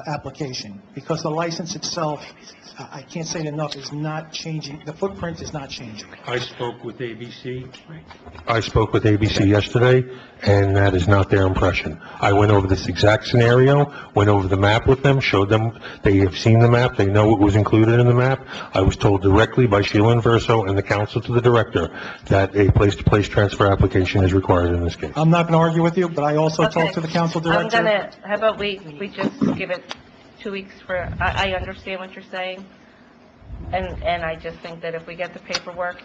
S12: application, because the license itself, I can't say it enough, is not changing, the footprint is not changing.
S1: I spoke with ABC yesterday, and that is not their impression. I went over this exact scenario, went over the map with them, showed them, they have seen the map, they know what was included in the map. I was told directly by Sheila Inverso and the counsel to the director that a place-to-place transfer application is required in this case.
S12: I'm not going to argue with you, but I also
S9: Okay.
S12: talked to the council
S9: I'm
S12: director.
S9: how about we just give it 2 weeks for, I understand what you're saying, and I just think that if we get the paperwork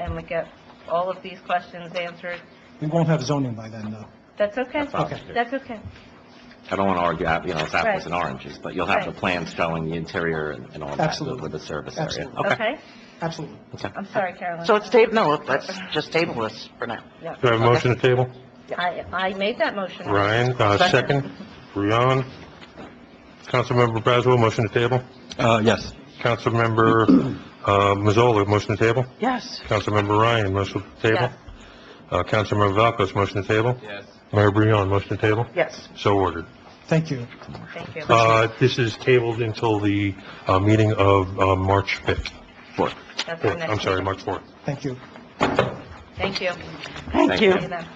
S9: and we get all of these questions answered,
S12: We won't have zoning by then, though.
S9: that's okay.
S8: That's okay.
S9: That's okay.
S8: I don't want to argue, it's apples
S9: Right.
S8: and oranges, but you'll have the
S9: Right.
S8: plans showing the interior and all that
S12: Absolutely.
S8: with the service area.
S12: Absolutely.
S9: Okay?
S12: Absolutely.
S9: I'm sorry, Carolyn.
S10: So it's table, no, let's just table this for now.
S9: Yeah.
S1: Do I have a motion to table?
S9: I made that motion.
S1: Ryan, second. Brian. Councilmember Braswell, motion to table.
S2: Yes.
S1: Councilmember Mazzola, motion to table.
S10: Yes.
S1: Councilmember Ryan, motion to table.
S9: Yes.
S1: Councilmember Valkos, motion to table.
S14: Yes.
S1: Mayor Brion, motion to table.
S10: Yes.
S1: So ordered.
S12: Thank you.
S9: Thank you.
S1: This is tabled until the meeting of March 5th.
S9: That's the next
S1: I'm sorry,
S9: meeting.
S1: March 4th.
S12: Thank you.
S9: Thank you.
S10: Thank you.
S9: See you then.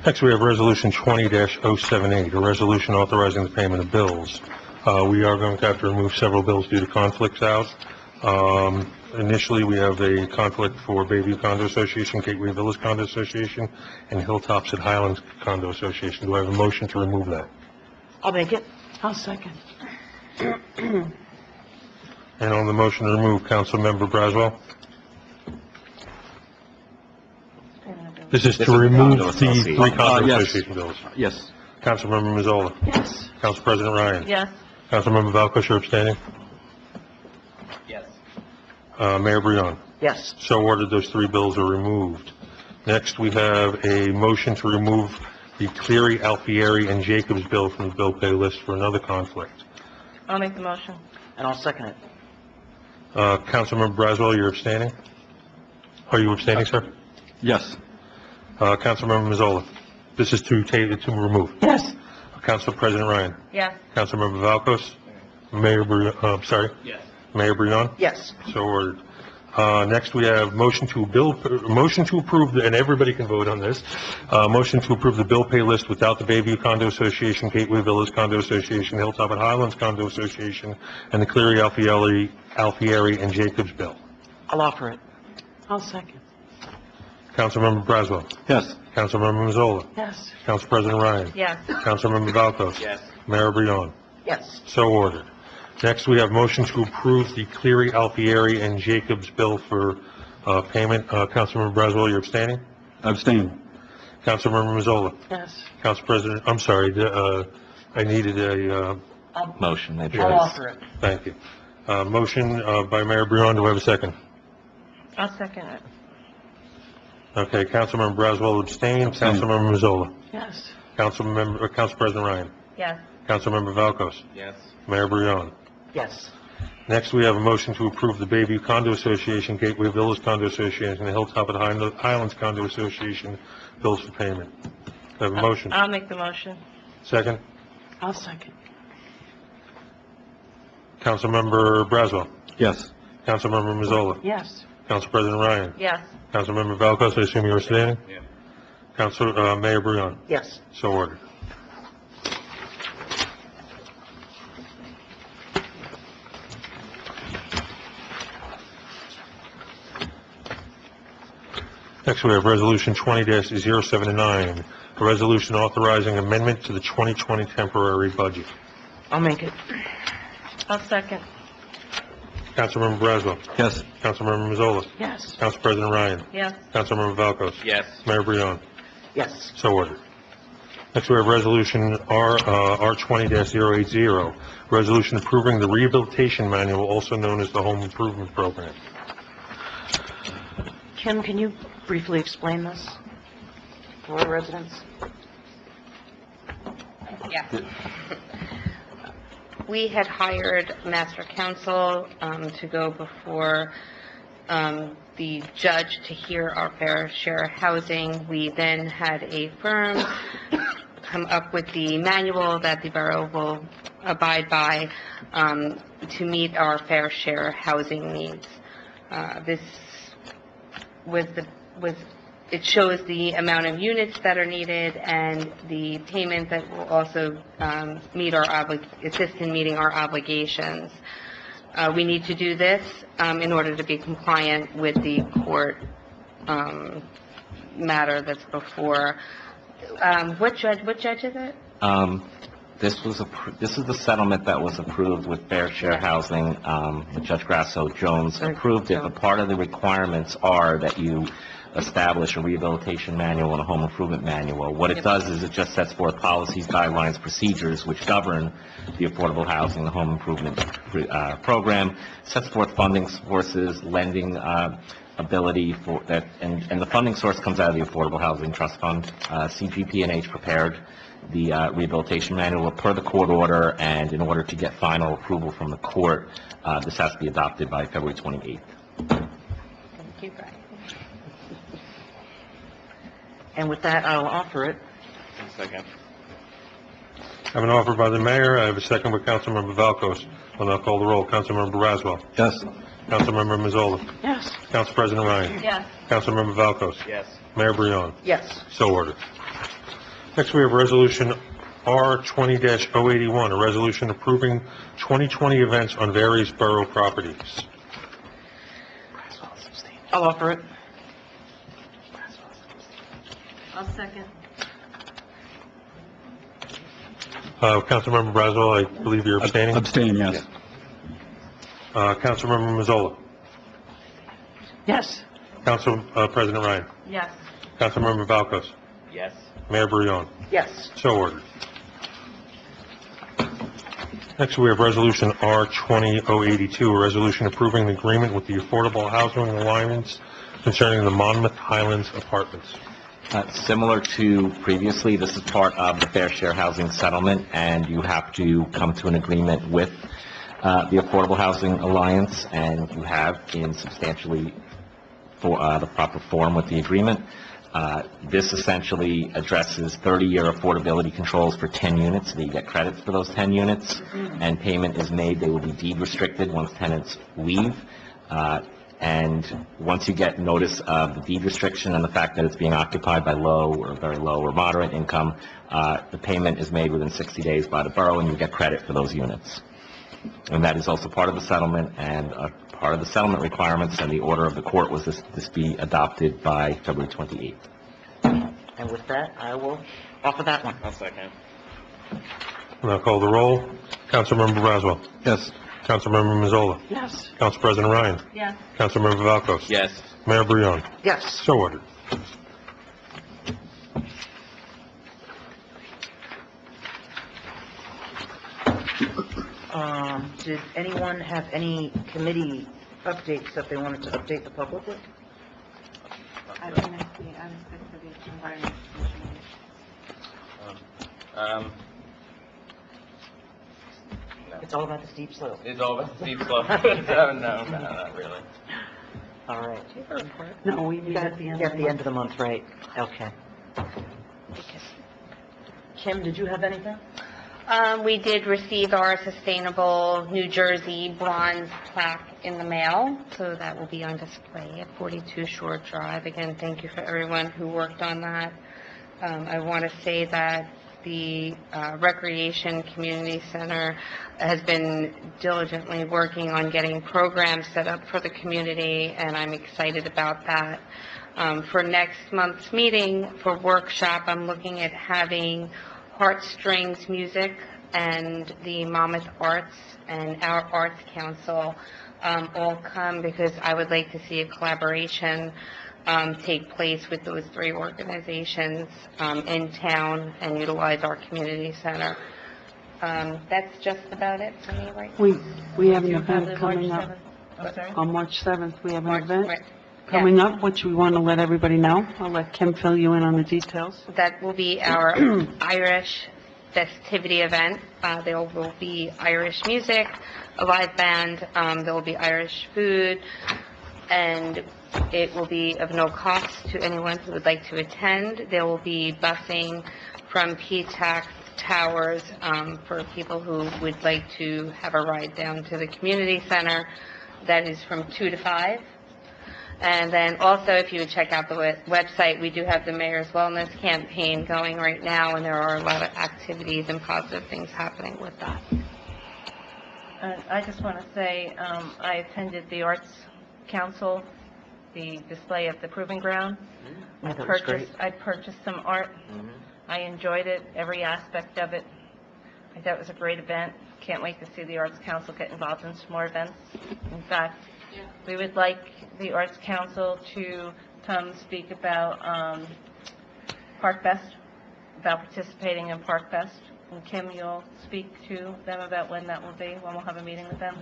S1: Next, we have Resolution 20-078, a resolution authorizing the payment of bills. We are going to have to remove several bills due to conflicts out. Initially, we have a conflict for Bayview Condo Association, Gateway Villas Condo Association, and Hilltops at Highlands Condo Association. Do I have a motion to remove that?
S10: I'll make it. I'll second.
S1: And on the motion to remove, Councilmember Braswell? This is to remove the three condo
S2: yes.
S1: association bills.
S2: Yes.
S1: Councilmember Mazzola?
S10: Yes.
S1: Council President Ryan?
S9: Yes.
S1: Councilmember Valkos, you're abstaining?
S14: Yes.
S1: Mayor Brion?
S10: Yes.
S1: So ordered, those three bills are removed. Next, we have a motion to remove the Cleary, Alfieri, and Jacobs bill from the bill pay list for another conflict.
S9: I'll make the motion.
S10: And I'll second it.
S1: Councilmember Braswell, you're abstaining? Are you abstaining, sir?
S2: Yes.
S1: Councilmember Mazzola? This is to remove.
S10: Yes.
S1: Council President Ryan?
S9: Yes.
S1: Councilmember Valkos? Mayor Brion,
S14: Yes.
S1: Mayor Brion?
S10: Yes.
S1: So ordered. Next, we have motion to approve, and everybody can vote on this, motion to approve the bill pay list without the Bayview Condo Association, Gateway Villas Condo Association, Hilltop at Highlands Condo Association, and the Cleary, Alfieri, and Jacobs bill.
S10: I'll offer it. I'll second.
S1: Councilmember Braswell?
S2: Yes.
S1: Councilmember Mazzola?
S10: Yes.
S1: Council President Ryan?
S9: Yes.
S1: Councilmember Valkos?
S14: Yes.
S1: Mayor Brion?
S10: Yes.
S1: So ordered. Next, we have motion to approve the Cleary, Alfieri, and Jacobs bill for payment. Councilmember Braswell, you're abstaining?
S2: Abstain.
S1: Councilmember Mazzola?
S10: Yes.
S1: Council President, I'm sorry, I needed a,
S8: Motion.
S10: I'll offer it.
S1: thank you. Motion by Mayor Brion, do I have a second?
S9: I'll second it.
S1: Okay, Councilmember Braswell abstained.
S2: Abstain.
S1: Councilmember Mazzola?
S10: Yes.
S1: Council President Ryan?
S9: Yes.
S1: Councilmember Valkos?
S14: Yes.
S1: Mayor Brion?
S10: Yes.
S1: Next, we have a motion to approve the Bayview Condo Association, Gateway Villas Condo Association, and the Hilltop at Highlands Condo Association bills for payment. Do I have a motion?
S9: I'll make the motion.
S1: Second?
S10: I'll second.
S1: Councilmember Braswell?
S2: Yes.
S1: Councilmember Mazzola?
S10: Yes.
S1: Council President Ryan?
S9: Yes.
S1: Councilmember Valkos, I assume you're abstaining?
S14: Yeah.
S1: Mayor Brion?
S10: Yes.
S1: So ordered. Next, we have Resolution 20-079, a resolution authorizing amendment to the 2020 temporary budget.
S10: I'll make it.
S9: I'll second.
S1: Councilmember Braswell?
S2: Yes.
S1: Councilmember Mazzola?
S10: Yes.
S1: Council President Ryan?
S9: Yes.
S1: Councilmember Valkos?
S14: Yes.
S1: Mayor Brion?
S10: Yes.
S1: So ordered. Next, we have Resolution R20-080, resolution approving the rehabilitation manual, also known as the Home Improvement Program.
S10: Kim, can you briefly explain this for our residents?
S6: Yeah. We had hired master counsel to go before the judge to hear our fair share housing. We then had a firm come up with the manual that the borough will abide by to meet our fair share housing needs. This it shows the amount of units that are needed and the payment that will also assist in meeting our obligations. We need to do this in order to be compliant with the court matter that's before. What judge is it?
S8: This is the settlement that was approved with Fair Share Housing. Judge Grasso Jones approved it, but part of the requirements are that you establish a rehabilitation manual and a home improvement manual. What it does is it just sets forth policies, guidelines, procedures which govern the affordable housing, the home improvement program, sets forth funding sources, lending ability for that, and the funding source comes out of the Affordable Housing Trust Fund. CGP&H prepared the rehabilitation manual per the court order, and in order to get final approval from the court, this has to be adopted by February 28th.
S6: Thank you, Brian.
S10: And with that, I'll offer it.
S14: Second.
S1: I have an offer by the mayor. I have a second by Councilmember Valkos. I'll now call the roll. Councilmember Braswell?
S2: Yes.
S1: Councilmember Mazzola?
S10: Yes.
S1: Council President Ryan?
S9: Yes.
S1: Councilmember Valkos?
S14: Yes.
S1: Mayor Brion?
S10: Yes.
S1: So ordered. Next, we have Resolution R20-081, a resolution approving 2020 events on various borough properties.
S10: I'll offer it.
S9: I'll second.
S1: Councilmember Braswell, I believe you're abstaining?
S2: Abstain, yes.
S1: Councilmember Mazzola.
S10: Yes.
S1: Council President Ryan.
S9: Yes.
S1: Councilmember Valkos.
S8: Yes.
S1: Mayor Brion.
S10: Yes.
S1: So ordered. Next, we have Resolution R20-082, a resolution approving the agreement with the Affordable Housing Alliance concerning the Monmouth Highlands Apartments.
S8: Similar to previously, this is part of the Fair Share Housing Settlement, and you have to come to an agreement with the Affordable Housing Alliance, and you have in substantially for the proper form with the agreement. This essentially addresses 30-year affordability controls for 10 units, so that you get credits for those 10 units, and payment is made. They will be deed restricted once tenants leave. And once you get notice of the deed restriction and the fact that it's being occupied by low or very low or moderate income, the payment is made within 60 days by the borough, and you get credit for those units. And that is also part of the settlement, and part of the settlement requirements, and the order of the court was this be adopted by February 28th.
S10: And with that, I will offer that one.
S8: I'll second.
S1: Now call the roll. Councilmember Braswell.
S2: Yes.
S1: Councilmember Mazzola.
S10: Yes.
S1: Council President Ryan.
S9: Yes.
S1: Councilmember Valkos.
S8: Yes.
S1: Mayor Brion.
S10: Yes.
S1: So ordered.
S10: Did anyone have any committee updates that they wanted to update the public with?
S6: I think that's the, I was good for the environment commission.
S10: It's all about the steep slope.
S8: It's all about the steep slope. No, not really.
S10: All right.
S11: No, we
S10: You
S11: meet
S10: got
S11: at the end
S10: at the end of the month, right? Okay. Kim, did you have anything?
S6: We did receive our Sustainable New Jersey bronze plaque in the mail, so that will be on display at 42 Shore Drive. Again, thank you for everyone who worked on that. I want to say that the Recreation Community Center has been diligently working on getting programs set up for the community, and I'm excited about that. For next month's meeting, for workshop, I'm looking at having Heartstrings Music and the Monmouth Arts and our Arts Council all come, because I would like to see a collaboration take place with those three organizations in town and utilize our community center. That's just about it for me right now.
S15: We have an
S9: You have the
S15: event
S9: March
S15: coming up
S9: 7th. I'm sorry?
S15: on March 7th. We have an
S6: March-
S15: event
S6: right.
S15: coming up, which we want to let everybody know. I'll let Kim fill you in on the details.
S6: That will be our Irish festivity event. There will be Irish music, a live band, there will be Irish food, and it will be of no cost to anyone who would like to attend. There will be busing from P-TAX Towers for people who would like to have a ride down to the community center. That is from 2 to 5. And then also, if you would check out the website, we do have the Mayor's Wellness Campaign going right now, and there are a lot of activities and positive things happening with that.
S9: I just want to say, I attended the Arts Council, the display at the Proving Ground.
S10: Yeah, that was great.
S9: I purchased some art. I enjoyed it, every aspect of it. I thought it was a great event. Can't wait to see the Arts Council get involved in some more events. In fact, we would like the Arts Council to come speak about Park Fest, about participating in Park Fest. And Kim, you'll speak to them about when that will be, when we'll have a meeting with them?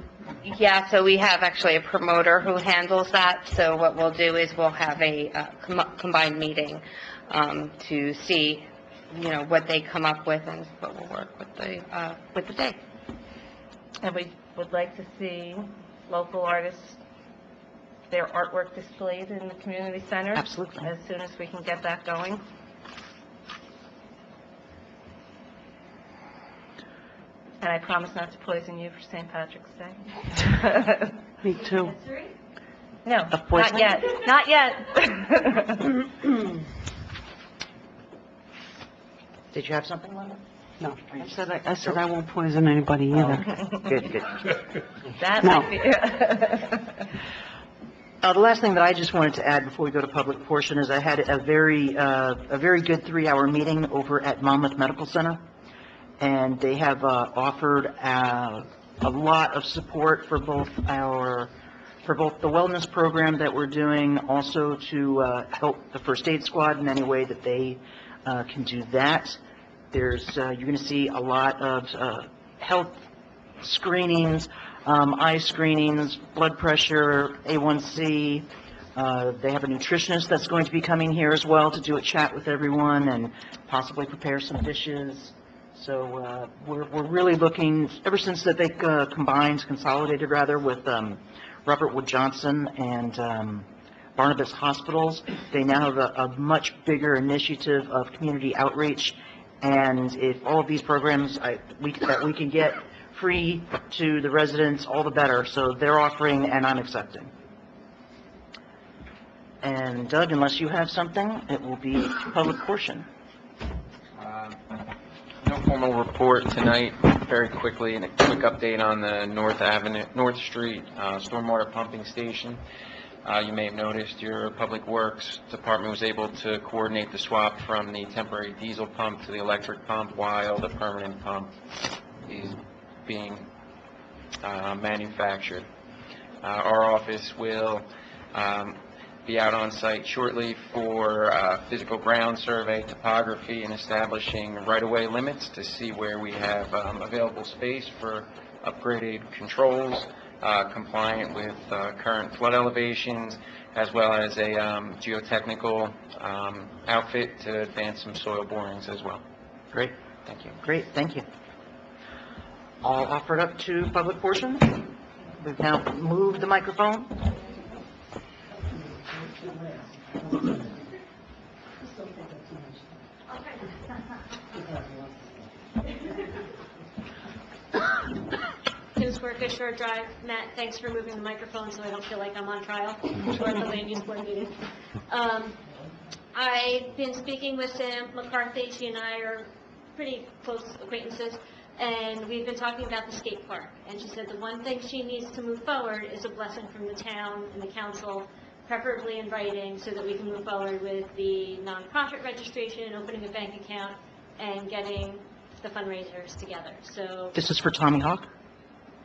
S6: Yeah, so we have actually a promoter who handles that, so what we'll do is we'll have a combined meeting to see, you know, what they come up with, and what will work with the day.
S9: And we would like to see local artists, their artwork displayed in the community center.
S10: Absolutely.
S9: As soon as we can get that going. And I promise not to poison you for St. Patrick's Day.
S15: Me too.
S9: No,
S10: Of course
S9: not yet, not yet.
S10: Did you have something, Linda?
S15: No, I said I won't poison anybody either.
S10: Good, good.
S9: That
S15: No.
S9: might be...
S10: The last thing that I just wanted to add before we go to public portion is I had a very good 3-hour meeting over at Monmouth Medical Center, and they have offered a lot of support for both the wellness program that we're doing, also to help the first aid squad in any way that they can do that. You're going to see a lot of health screenings, eye screenings, blood pressure, A1C. They have a nutritionist that's going to be coming here as well to do a chat with everyone and possibly prepare some dishes. So we're really looking, ever since that they consolidated with Robert Wood Johnson and Barnabas Hospitals, they now have a much bigger initiative of community outreach. And if all of these programs that we can get free to the residents, all the better. So they're offering, and I'm accepting. And Doug, unless you have something, it will be public portion.
S16: No formal report tonight. Very quickly, and a quick update on the North Street stormwater pumping station. You may have noticed your Public Works Department was able to coordinate the swap from the temporary diesel pump to the electric pump while the permanent pump is being manufactured. Our office will be out on site shortly for physical ground survey, topography, and establishing right-of-way limits to see where we have available space for upgraded controls, compliant with current flood elevations, as well as a geotechnical outfit to advance some soil borings as well.
S10: Great.
S16: Thank you.
S10: Great, thank you. All offered up to public portion. We've now moved the microphone.
S4: Kim Square, Shore Drive. Matt, thanks for moving the microphone so I don't feel like I'm on trial for the land use board meeting. I've been speaking with Sam McCarthy. She and I are pretty close acquaintances, and we've been talking about the skate park. And she said the one thing she needs to move forward is a blessing from the town and the council, preferably in writing, so that we can move forward with the nonprofit registration, opening a bank account, and getting the fundraisers together. So
S10: This is for Tommy Hawk?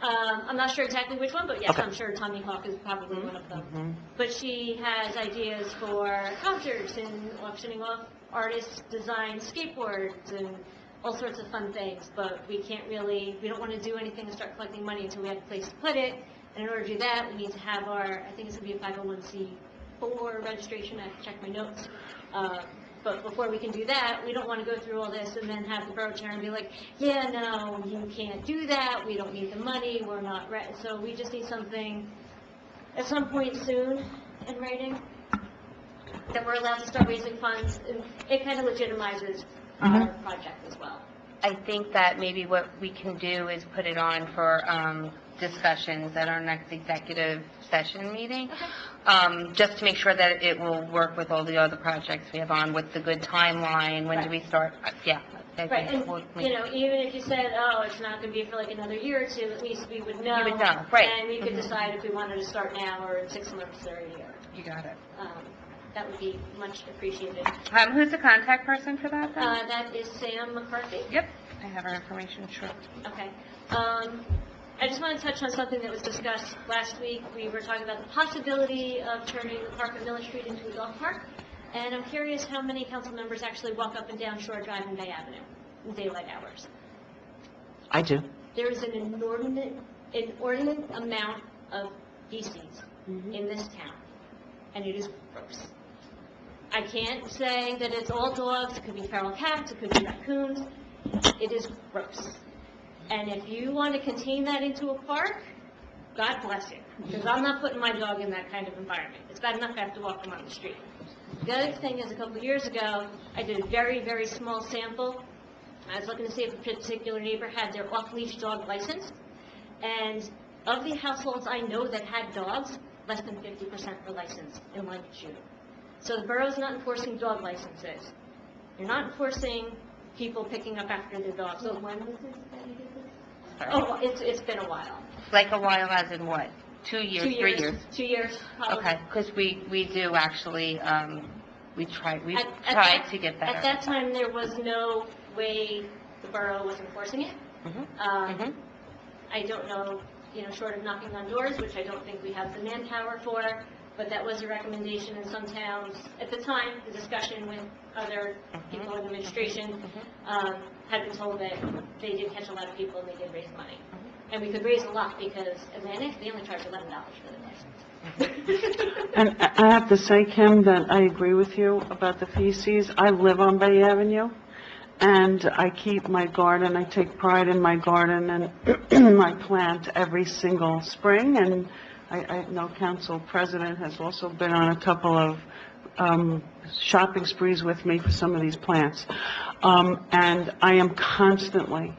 S4: I'm not sure exactly which one, but yes,
S10: Okay.
S4: I'm sure Tommy Hawk is probably one of them. But she has ideas for concerts and auctioning off artists' designed skateboards and all sorts of fun things. But we don't want to do anything and start collecting money until we have a place to put it. And in order to do that, we need to have I think it's going to be a 501c4 registration. I have to check my notes. But before we can do that, we don't want to go through all this and then have the borough chair and be like, yeah, no, you can't do that, we don't need the money, we're not ready. So we just need something at some point soon in writing that we're allowed to start raising funds. And it kind of legitimizes our project as well.
S6: I think that maybe what we can do is put it on for discussions at our next executive session meeting, just to make sure that it will work with all the other projects we have on, with the good timeline, when do we start, yeah. I
S4: Right,
S6: think
S4: and,
S6: we'll-
S4: even if you said, oh, it's not going to be for like another year or two, at least we would know.
S6: You would know, right.
S4: And we could decide if we wanted to start now or in 6 months or a year.
S6: You got it.
S4: That would be much appreciated.
S6: Who's the contact person for that then?
S4: That is Sam McCarthy.
S6: Yep, I have her information, sure.
S4: Okay. I just want to touch on something that was discussed last week. We were talking about the possibility of turning the park at Miller Street into a dog park. And I'm curious how many council members actually walk up and down Shore Drive and Bay Avenue in daylight hours.
S10: I do.
S4: There is an inordinate amount of feces in this town, and it is gross. I can't say that it's all dogs. It could be feral cats. It could be raccoons. It is gross. And if you want to contain that into a park, God bless you, because I'm not putting my dog in that kind of environment. It's bad enough I have to walk him on the street. The other thing is, a couple of years ago, I did a very, very small sample. I was looking to see if a particular neighbor had their off-leash dog license. And of the households I know that had dogs, less than 50% were licensed in line with shooting. So the borough's not enforcing dog licenses. You're not enforcing people picking up after their dogs. So
S6: When was this that you did this?
S4: Oh, it's been a while.
S6: Like a while as in what? 2 years, 3 years?
S4: 2 years, probably.
S6: Okay, because we do actually, we tried
S4: At
S6: to get better.
S4: At that time, there was no way the borough was enforcing it. I don't know, short of knocking on doors, which I don't think we have the manpower for, but that was a recommendation in some towns. At the time, the discussion with other people in the administration had been told that they did catch a lot of people and they did raise money. And we could raise a lot because Atlantic, they only charge $11 for the license.
S15: And I have to say, Kim, that I agree with you about the feces. I live on Bay Avenue, and I keep my garden. I take pride in my garden, and I plant every single spring. And I know Council President has also been on a couple of shopping sprees with me for some of these plants. And I am constantly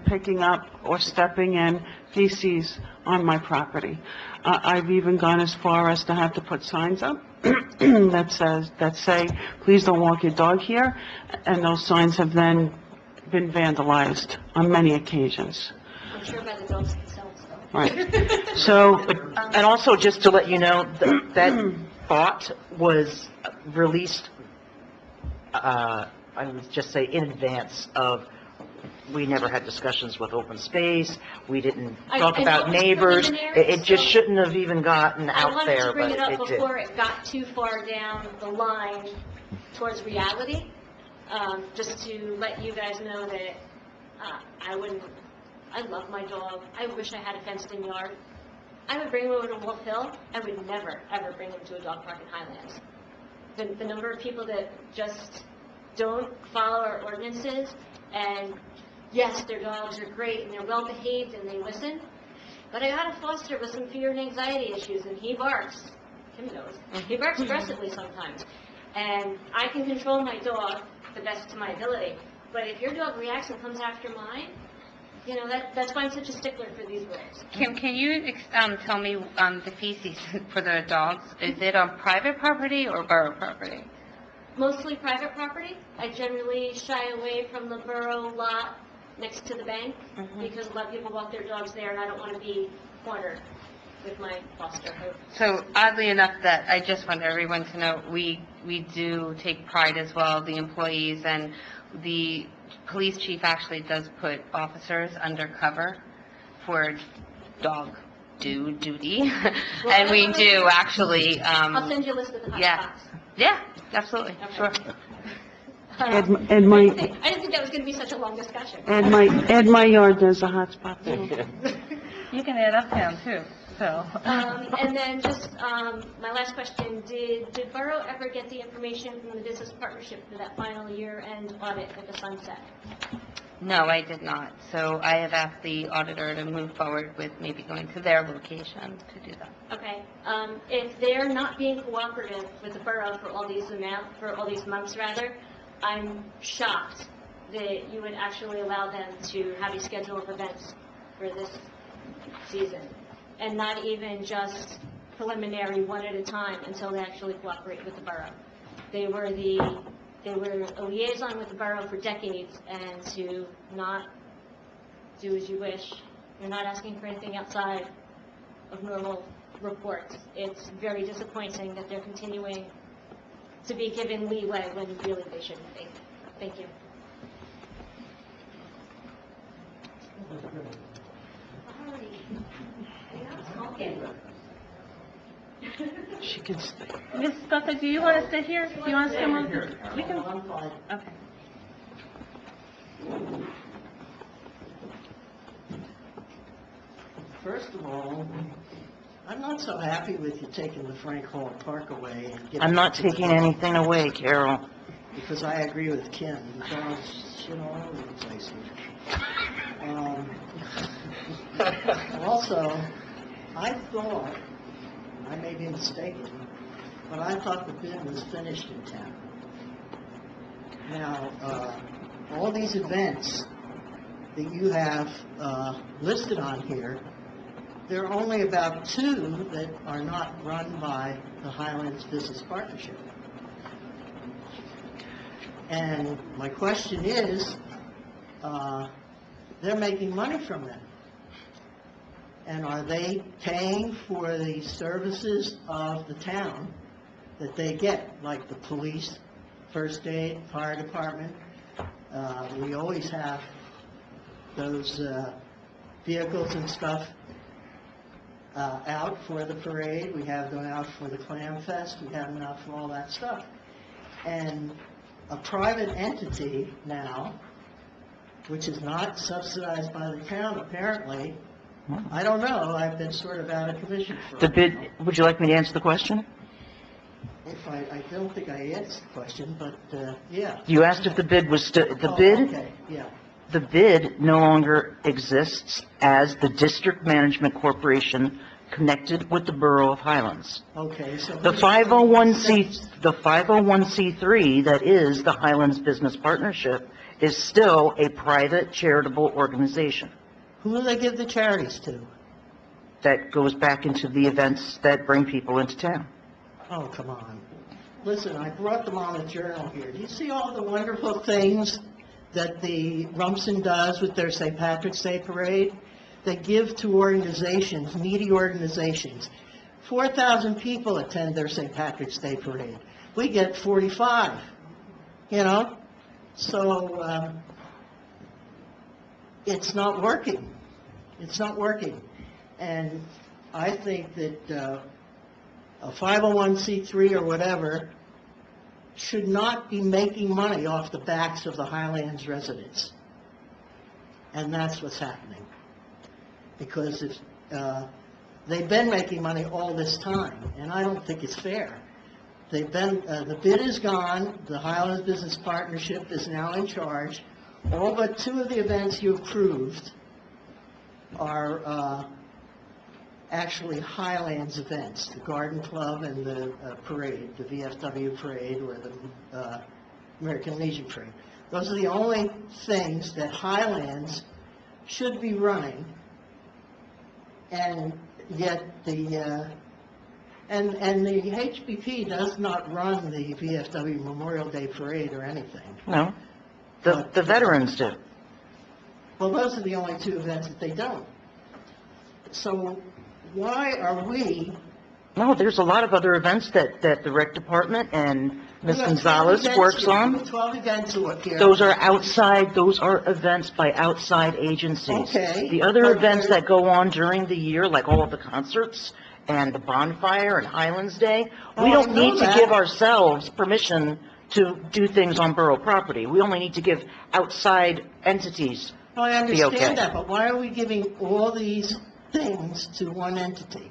S15: picking up or stepping in feces on my property. I've even gone as far as to have to put signs up that say, please don't walk your dog here, and those signs have then been vandalized on many occasions.
S4: I'm sure by the dogs themselves, though.
S15: Right.
S10: So, and also just to let you know, that thought was released, I would just say in advance of, we never had discussions with open space, we didn't talk about neighbors, it just shouldn't have even gotten out there,
S4: I wanted to bring
S10: but
S4: it up
S10: it did.
S4: before it got too far down the line towards reality, just to let you guys know that I love my dog. I wish I had a fenced-in yard. I would bring him over to Wolf Hill. I would never, ever bring him to a dog park in Highlands. The number of people that just don't follow our ordinances, and yes, their dogs are great and they're well behaved and they listen, but I got a foster with some fear and anxiety issues, and he barks. Kim knows. He barks aggressively sometimes, and I can control my dog the best to my ability. But if your dog reacts and comes after mine, that's why I'm such a stickler for these rules.
S6: Kim, can you tell me the feces for the dogs? Is it on private property or borough property?
S4: Mostly private property. I generally shy away from the borough lot next to the bank because a lot of people walk their dogs there, and I don't want to be cornered with my foster.
S6: So oddly enough, that I just want everyone to know, we do take pride as well, the employees, and the police chief actually does put officers undercover for dog duty, and we do actually.
S4: I'll send you a list of the hot spots.
S6: Yeah, absolutely, sure.
S15: Ed
S4: I didn't think that was going to be such a long discussion.
S15: Ed, my yard, there's a hot spot too.
S9: You can add Uptown too, so.
S4: And then just my last question, did Borough ever get the information from the business partnership for that final year-end audit at the sunset?
S6: No, I did not. So I have asked the auditor to move forward with maybe going to their location to do that.
S4: Okay. If they're not being cooperative with the borough for all these months, I'm shocked that you would actually allow them to have a schedule of events for this season, and not even just preliminary one at a time until they actually cooperate with the borough. They were a liaison with the borough for decades, and to not do as you wish, you're not asking for anything outside of normal reports. It's very disappointing that they're continuing to be given leeway when really they shouldn't be. Thank you.
S15: She can stay.
S9: Ms. Butler, do you want to sit here? Do you want to come over? We can. Okay.
S11: First of all, I'm not so happy with you taking the Frank Hall Park away. And giving
S10: I'm not
S11: it to the
S10: taking
S11: dog.
S10: anything away, Carol.
S11: Because I agree with Kim, the dog's shit all over the place here. Also, I thought, I may be mistaken, but I thought the bid was finished in town. Now, all these events that you have listed on here, there are only about 2 that are not run by the Highlands Business Partnership. And my question is, they're making money from them. And are they paying for the services of the town that they get, like the police, first aid, fire department? We always have those vehicles and stuff out for the parade. We have them out for the Clam Fest. We have them out for all that stuff. And a private entity now, which is not subsidized by the town apparently, I don't know, I've been sort of out of commission for
S10: The bid, would you like me to answer the question?
S11: If I don't think I answered the question, but, yeah.
S10: You asked if the bid was still, the
S11: Oh,
S10: bid?
S11: okay, yeah.
S10: The bid no longer exists as the District Management Corporation connected with the Borough of Highlands.
S11: Okay, so.
S10: The 501c3 that is the Highlands Business Partnership is still a private charitable organization
S11: Who do they give the charities to?
S10: that goes back into the events that bring people into town.
S11: Oh, come on. Listen, I brought them on the journal here. Do you see all the wonderful things that the Rumson does with their St. Patrick's Day Parade? They give to organizations, needy organizations. 4,000 people attend their St. Patrick's Day Parade. We get 45, you know? So, it's not working. It's not working. And I think that a 501c3 or whatever should not be making money off the backs of the Highlands residents. And that's what's happening. Because if, they've been making money all this time, and I don't think it's fair. They've been, the bid is gone, the Highlands Business Partnership is now in charge. All but 2 of the events you approved are actually Highlands events, the Garden Club and the parade, the VFW parade or the American Legion parade. Those are the only things that Highlands should be running, and yet the and the HBP does not run the VFW Memorial Day parade or anything.
S10: No, the veterans do.
S11: Well, those are the only 2 events that they don't. So why are we...
S10: No, there's a lot of other events that the rec department and Ms.
S11: We got 12
S10: Gonzalez
S11: events
S10: works
S11: here.
S10: on.
S11: 12 events here.
S10: Those are events by outside agencies.
S11: Okay.
S10: The other
S11: But
S10: events
S11: there-
S10: that go on during the year, like all of the concerts and the bonfire and Highlands Day,
S11: Oh,
S10: we
S11: I
S10: don't
S11: know
S10: need to
S11: that.
S10: give ourselves permission to do things on borough property. We only need to give outside entities
S11: No, I
S10: the okay.
S11: understand that, but why are we giving all these things to one entity,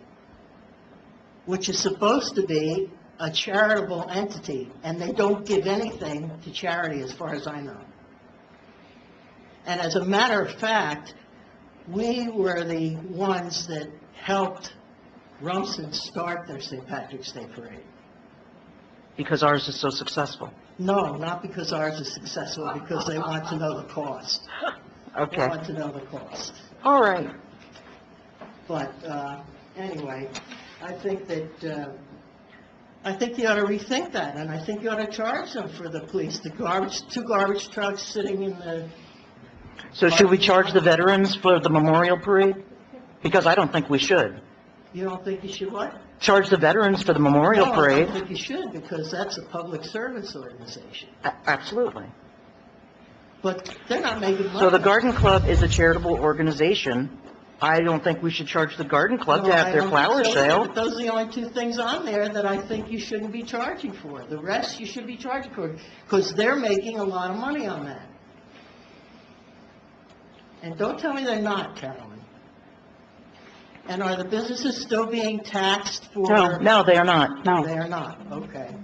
S11: which is supposed to be a charitable entity, and they don't give anything to charity as far as I know. And as a matter of fact, we were the ones that helped Rumson start their St. Patrick's Day Parade.
S10: because ours is so successful.
S11: No, not because ours is successful, because they want to know the cost. They
S10: Okay.
S11: want to know the cost.
S10: All right.
S11: But, anyway, I think that, I think you ought to rethink that, and I think you ought to charge them for the police, the garbage, 2 garbage trucks sitting in the,
S10: So should we charge the veterans for the memorial parade? Because I don't think we should.
S11: you don't think you should what?
S10: Charge the veterans for the memorial
S11: No, I
S10: parade?
S11: don't think you should, because that's a public service organization.
S10: Absolutely.
S11: But they're not making money.
S10: So the Garden Club is a charitable organization. I don't think we should charge the Garden Club to
S11: No,
S10: have
S11: I
S10: their
S11: don't
S10: flower
S11: think so,
S10: sale.
S11: but those are the only 2 things on there that I think you shouldn't be charging for. The rest you should be charging for, because they're making a lot of money on that. And don't tell me they're not, Carolyn. And are the businesses still being taxed for?
S10: No, they are not. No.
S11: They are not, okay.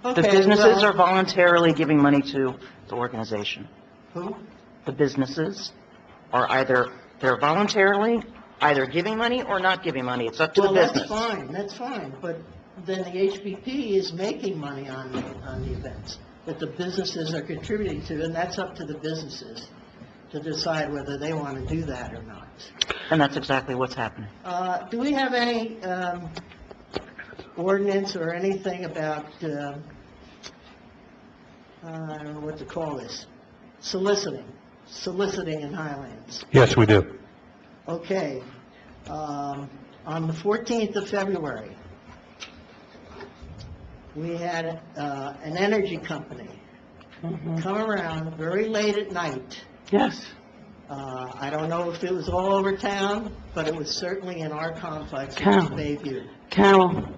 S10: The
S11: Okay,
S10: businesses
S11: well-
S10: are voluntarily giving money to the organization.
S11: Who?
S10: The businesses are they're voluntarily either giving money or not giving money. It's up to the
S11: Well,
S10: business.
S11: that's fine, but then the HBP is making money on the events that the businesses are contributing to, and that's up to the businesses to decide whether they want to do that or not.
S10: And that's exactly what's happening.
S11: Do we have any ordinance or anything about I don't know what to call this, soliciting in Highlands.
S1: Yes, we do.
S11: Okay, on the 14th of February, we had an energy company come around very late at night.
S15: Yes.
S11: I don't know if it was all over town, but it was certainly in our complex, which is
S15: Carol.
S11: Bayview.
S15: Carol,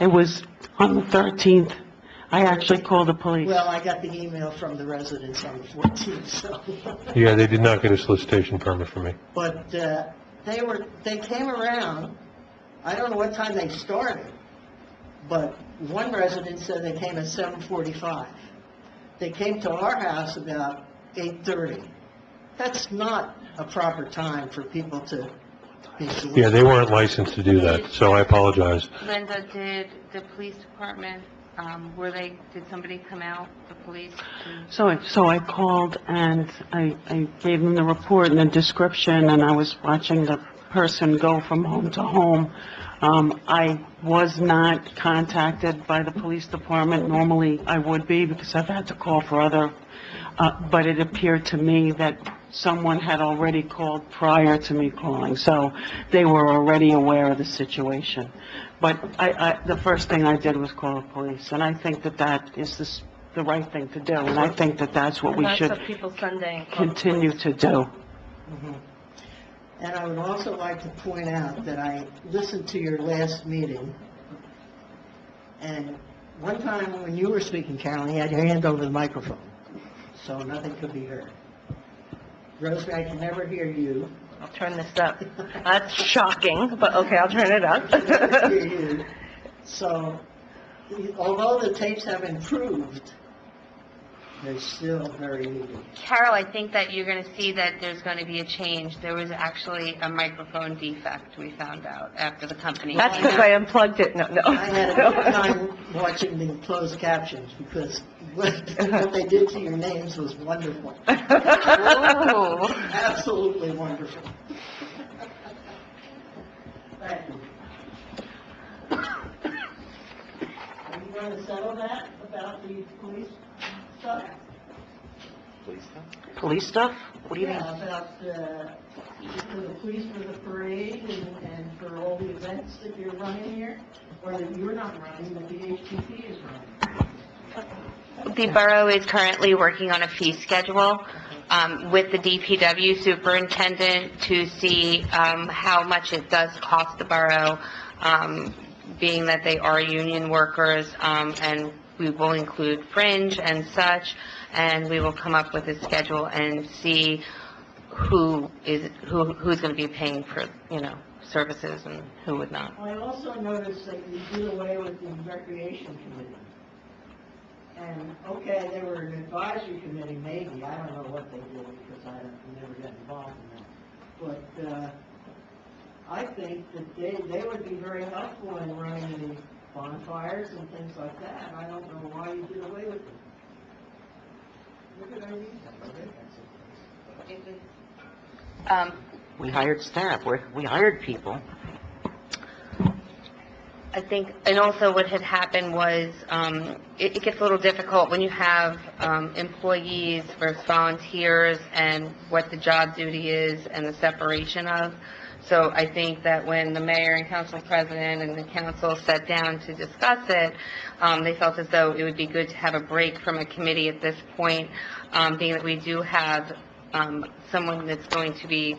S15: it was on the 13th. I actually called the police.
S11: Well, I got the email from the residents on the 14th, so.
S1: Yeah, they did not get a solicitation permit from me.
S11: But they came around, I don't know what time they started, but one resident said they came at 7:45. They came to our house about 8:30. That's not a proper time for people to be solicited.
S1: Yeah, they weren't licensed to do that, so I apologize.
S6: Linda, did the police department, did somebody come out, the police?
S15: So I called and I gave them the report and the description, and I was watching the person go from home to home. I was not contacted by the police department. Normally, I would be, because I've had to call for other, but it appeared to me that someone had already called prior to me calling, so they were already aware of the situation. But the first thing I did was call the police, and I think that is the right thing to do, and I think that that's what we should
S9: That's what people Sunday.
S15: continue to do.
S11: And I would also like to point out that I listened to your last meeting, and one time when you were speaking, Carol, you had your hand over the microphone, so nothing could be heard. Rosemary, I can never hear you.
S9: I'll turn this up. That's shocking, but okay, I'll turn it up.
S11: I can never hear you. So, although the tapes have improved, they're still very needed.
S6: Carol, I think that you're going to see that there's going to be a change. There was actually a microphone defect, we found out, after the company.
S9: That's because I unplugged it. No.
S11: I had a good time watching the closed captions, because what they did to your names was wonderful.
S6: Oh.
S11: Absolutely wonderful. Thank you. Are you going to settle that about the police stuff?
S10: Police stuff? What do you mean?
S11: Yeah, about for the police for the parade and for all the events that you're running here, or that you're not running, that the HPP is running.
S6: The borough is currently working on a fee schedule with the DPW superintendent to see how much it does cost the borough, being that they are union workers, and we will include fringe and such, and we will come up with a schedule and see who's going to be paying for, services and who would not.
S11: I also noticed that you did away with the recreation committee. And, okay, they were an advisory committee, maybe, I don't know what they did, because I never got involved in that. But, I think that they would be very helpful in running the bonfires and things like that. I don't know why you did away with them. Look at our needs.
S10: We hired staff, we hired people.
S6: I think, and also what had happened was, it gets a little difficult when you have employees versus volunteers and what the job duty is and the separation of. So I think that when the mayor and council president and the council sat down to discuss it, they felt as though it would be good to have a break from a committee at this point, being that we do have someone that's going to be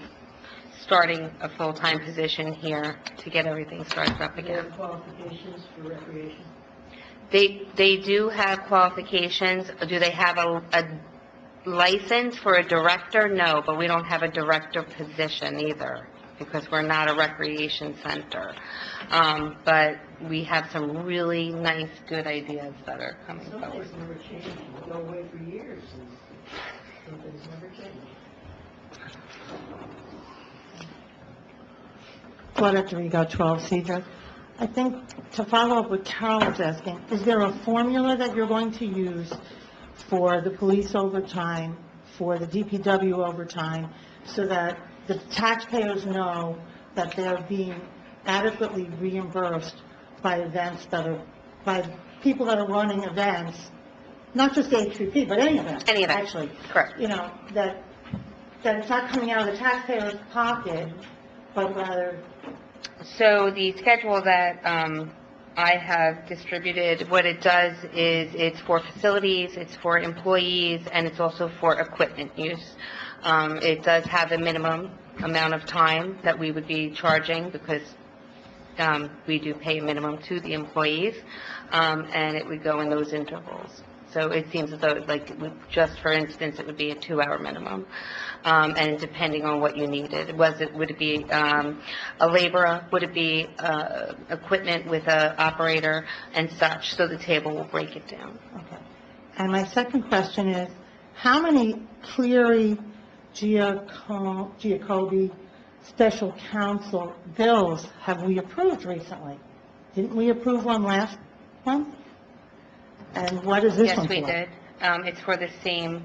S6: starting a full-time position here to get everything started up
S11: Do they have
S6: again.
S11: qualifications for recreation?
S6: They do have qualifications. Do they have a license for a director? No, but we don't have a director position either, because we're not a recreation center. But we have some really nice, good ideas that are coming
S11: Some
S6: forward.
S11: things never change. You go away for years, and some things never change.
S5: Claudette Dorigo, 12 Cedar. I think, to follow up what Carol was asking, is there a formula that you're going to use for the police overtime, for the DPW overtime, so that the taxpayers know that they're being adequately reimbursed by events that are, by people that are running events, not just HPP, but any event.
S6: Any event.
S5: Actually.
S6: Correct.
S5: You know, that it's not coming out of the taxpayer's pocket, but rather,
S6: So the schedule that I have distributed, what it does is it's for facilities, it's for employees, and it's also for equipment use. It does have a minimum amount of time that we would be charging because we do pay a minimum to the employees, and it would go in those intervals. So it seems as though, like, just for instance, it would be a 2-hour minimum, and depending on what you needed. Would it be a laborer? Would it be equipment with an operator and such? So the table will break it down.
S5: okay. And my second question is, how many Cleary Giacobbe special counsel bills have we approved recently? Didn't we approve one last month? And what is this one for?
S6: Yes, we did. It's for the same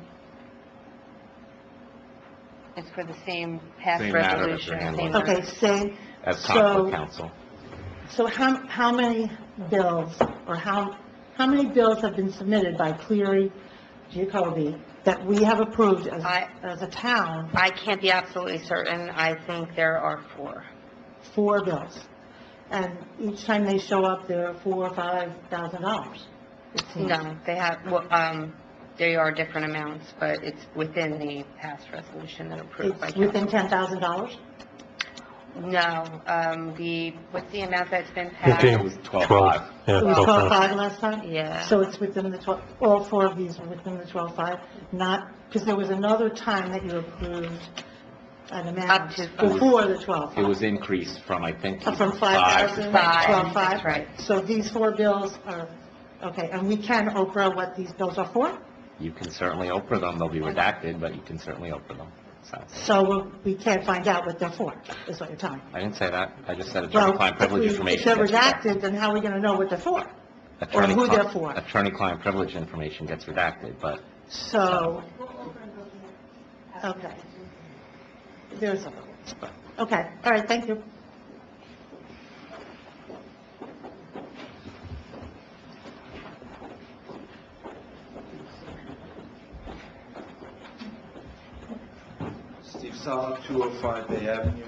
S6: past
S8: Same matter that
S6: resolution.
S8: they're handling.
S6: Same
S5: Okay, same.
S8: As
S5: So-
S8: conflict counsel.
S5: So how many bills, or how many bills have been submitted by Cleary Giacobbe that we have approved as a town?
S6: I can't be absolutely certain. I think there are 4.
S5: 4 bills. And each time they show up, they're $4,000 or $5,000. it seems.
S6: No, they have, well, they are different amounts, but it's within the past resolution and approved by
S5: It's
S6: council.
S5: within $10,000?
S6: No, what's the amount that's been passed?
S1: 15,
S8: It was
S1: 12.
S8: 12.5.
S1: Yeah,
S5: It was
S1: 12.
S5: 12.5 last time?
S6: Yeah.
S5: So it's within the 12, all 4 of these are within the 12.5, not, because there was another time that you approved an amount
S6: Up to-
S5: before the 12.5.
S8: It was increased from, I think,
S5: From 5,000 to
S6: 5.
S5: 12.5?
S6: That's right.
S5: So these 4 bills are, okay, and we can Oprah what these bills are for?
S8: You can certainly Oprah them. They'll be redacted, but you can certainly Oprah them. So,
S5: So we can't find out what they're for, is what you're telling me.
S8: I didn't say that. I just said
S5: Well,
S8: attorney-client privilege
S5: if
S8: information.
S5: they're
S8: gets redacted.
S5: redacted, then how are we going to know what they're for? Or who
S8: Attorney-client-
S5: they're for?
S8: Attorney-client privilege information gets redacted, but
S5: So, okay. There's a, okay, all right, thank you.
S7: Steve Solid, 205 Bay Avenue.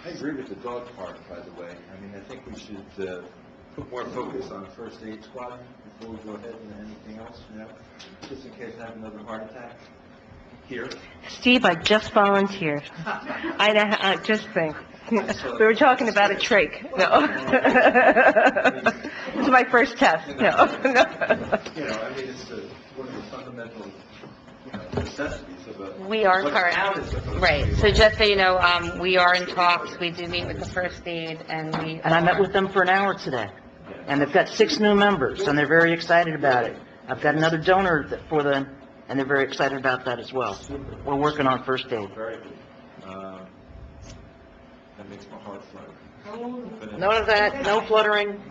S7: I agree with the dog park, by the way. I mean, I think we should put more focus on first aid squad before we go ahead and anything else, you know, just in case I have another heart attack here.
S9: Steve, I just volunteered. I just think. We were talking about a trach. No. This is my first test. No.
S7: You know, I mean, it's one of the fundamental, you know, necessities of a...
S6: We are
S7: what a town is supposed to
S6: right.
S7: be
S6: So
S7: like.
S6: just so you know, we are in talks. We do meet with the first aid, and we...
S10: And I met with them for an hour today. And they've got 6 new members, and they're very excited about it. I've got another donor for them, and they're very excited about that as well. We're working on first aid.
S7: Very good. That makes my heart flutter.
S10: None of that, no fluttering.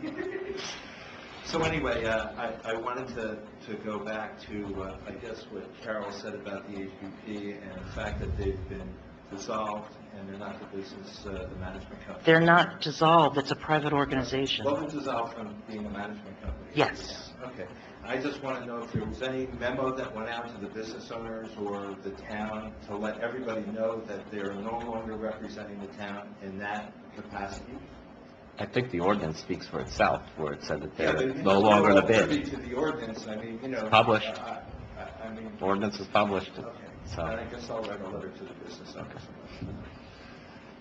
S7: So anyway, I wanted to go back to, I guess, what Carol said about the HPP and the fact that they've been dissolved and they're not the business, the management company.
S10: They're not dissolved, it's a private organization.
S7: Well, they're dissolved from being a management company.
S10: Yes.
S7: Okay. I just want to know if there was any memo that went out to the business owners or the town to let everybody know that they're no longer representing the town in that capacity?
S8: I think the ordinance speaks for itself, where it said that
S7: Yeah,
S8: they're
S7: but, you
S8: no
S7: know,
S8: longer
S7: we're
S8: the
S7: all privy
S8: bid.
S7: to the ordinance, I mean, you know.
S8: Published.
S7: I mean.
S8: Ordinance is published,
S7: Okay,
S8: so.
S7: then I guess I'll write a letter to the business owners.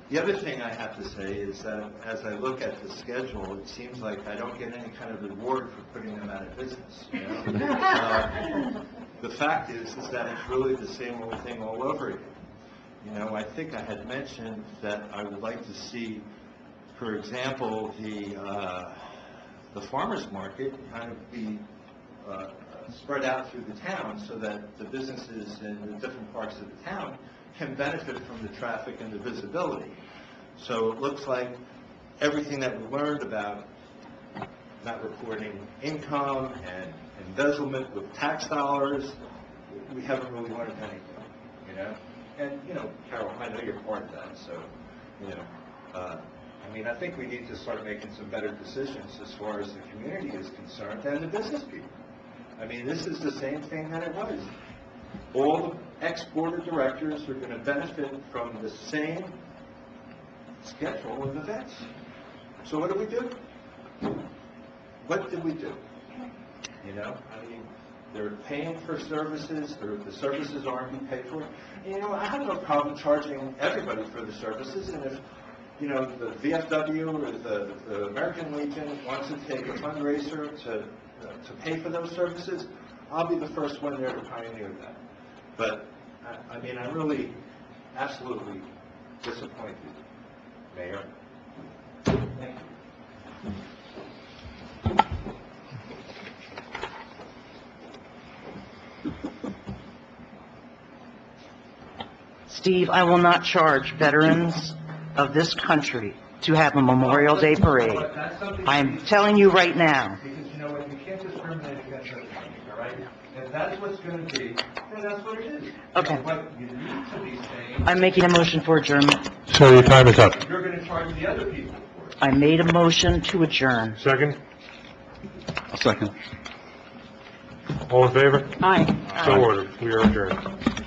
S7: The other thing I have to say is that as I look at the schedule, it seems like I don't get any kind of reward for putting them out of business, you know? The fact is that it's really the same old thing all over again. You know, I think I had mentioned that I would like to see, for example, the farmer's market kind of be spread out through the town so that the businesses in the different parts of the town can benefit from the traffic and the visibility. So it looks like everything that we learned about not reporting income and embezzlement with tax dollars, we haven't really learned anything, you know? And, you know, Carol, I know you're part of that, so, you know, I mean, I think we need to start making some better decisions as far as the community is concerned and the business people. I mean, this is the same thing that it was. All the ex-board of directors are going to benefit from the same schedule of events. So what do we do? What did we do? You know, I mean, they're paying for services, the services aren't being paid for. You know, I have no problem charging everybody for the services, and if, you know, the VFW or the American Legion wants to take a fundraiser to pay for those services, I'll be the first one there to pioneer that. But, I mean, I'm really absolutely disappointed, Mayor. Thank you.
S10: Steve, I will not charge veterans of this country to have a Memorial Day parade. I'm telling you right now.
S7: Because you know what, you can't discriminate against other people, all right? If that's what's going to be, then that's what it is.
S10: Okay.
S7: What you need to be saying,
S10: I'm making a motion for adjournment.
S1: Sir, your time is up.
S7: you're going to charge the other people for it.
S10: I made a motion to adjourn.
S1: Second?
S2: I'll second.
S1: All in favor?
S15: Aye.
S1: So ordered. We are adjourned.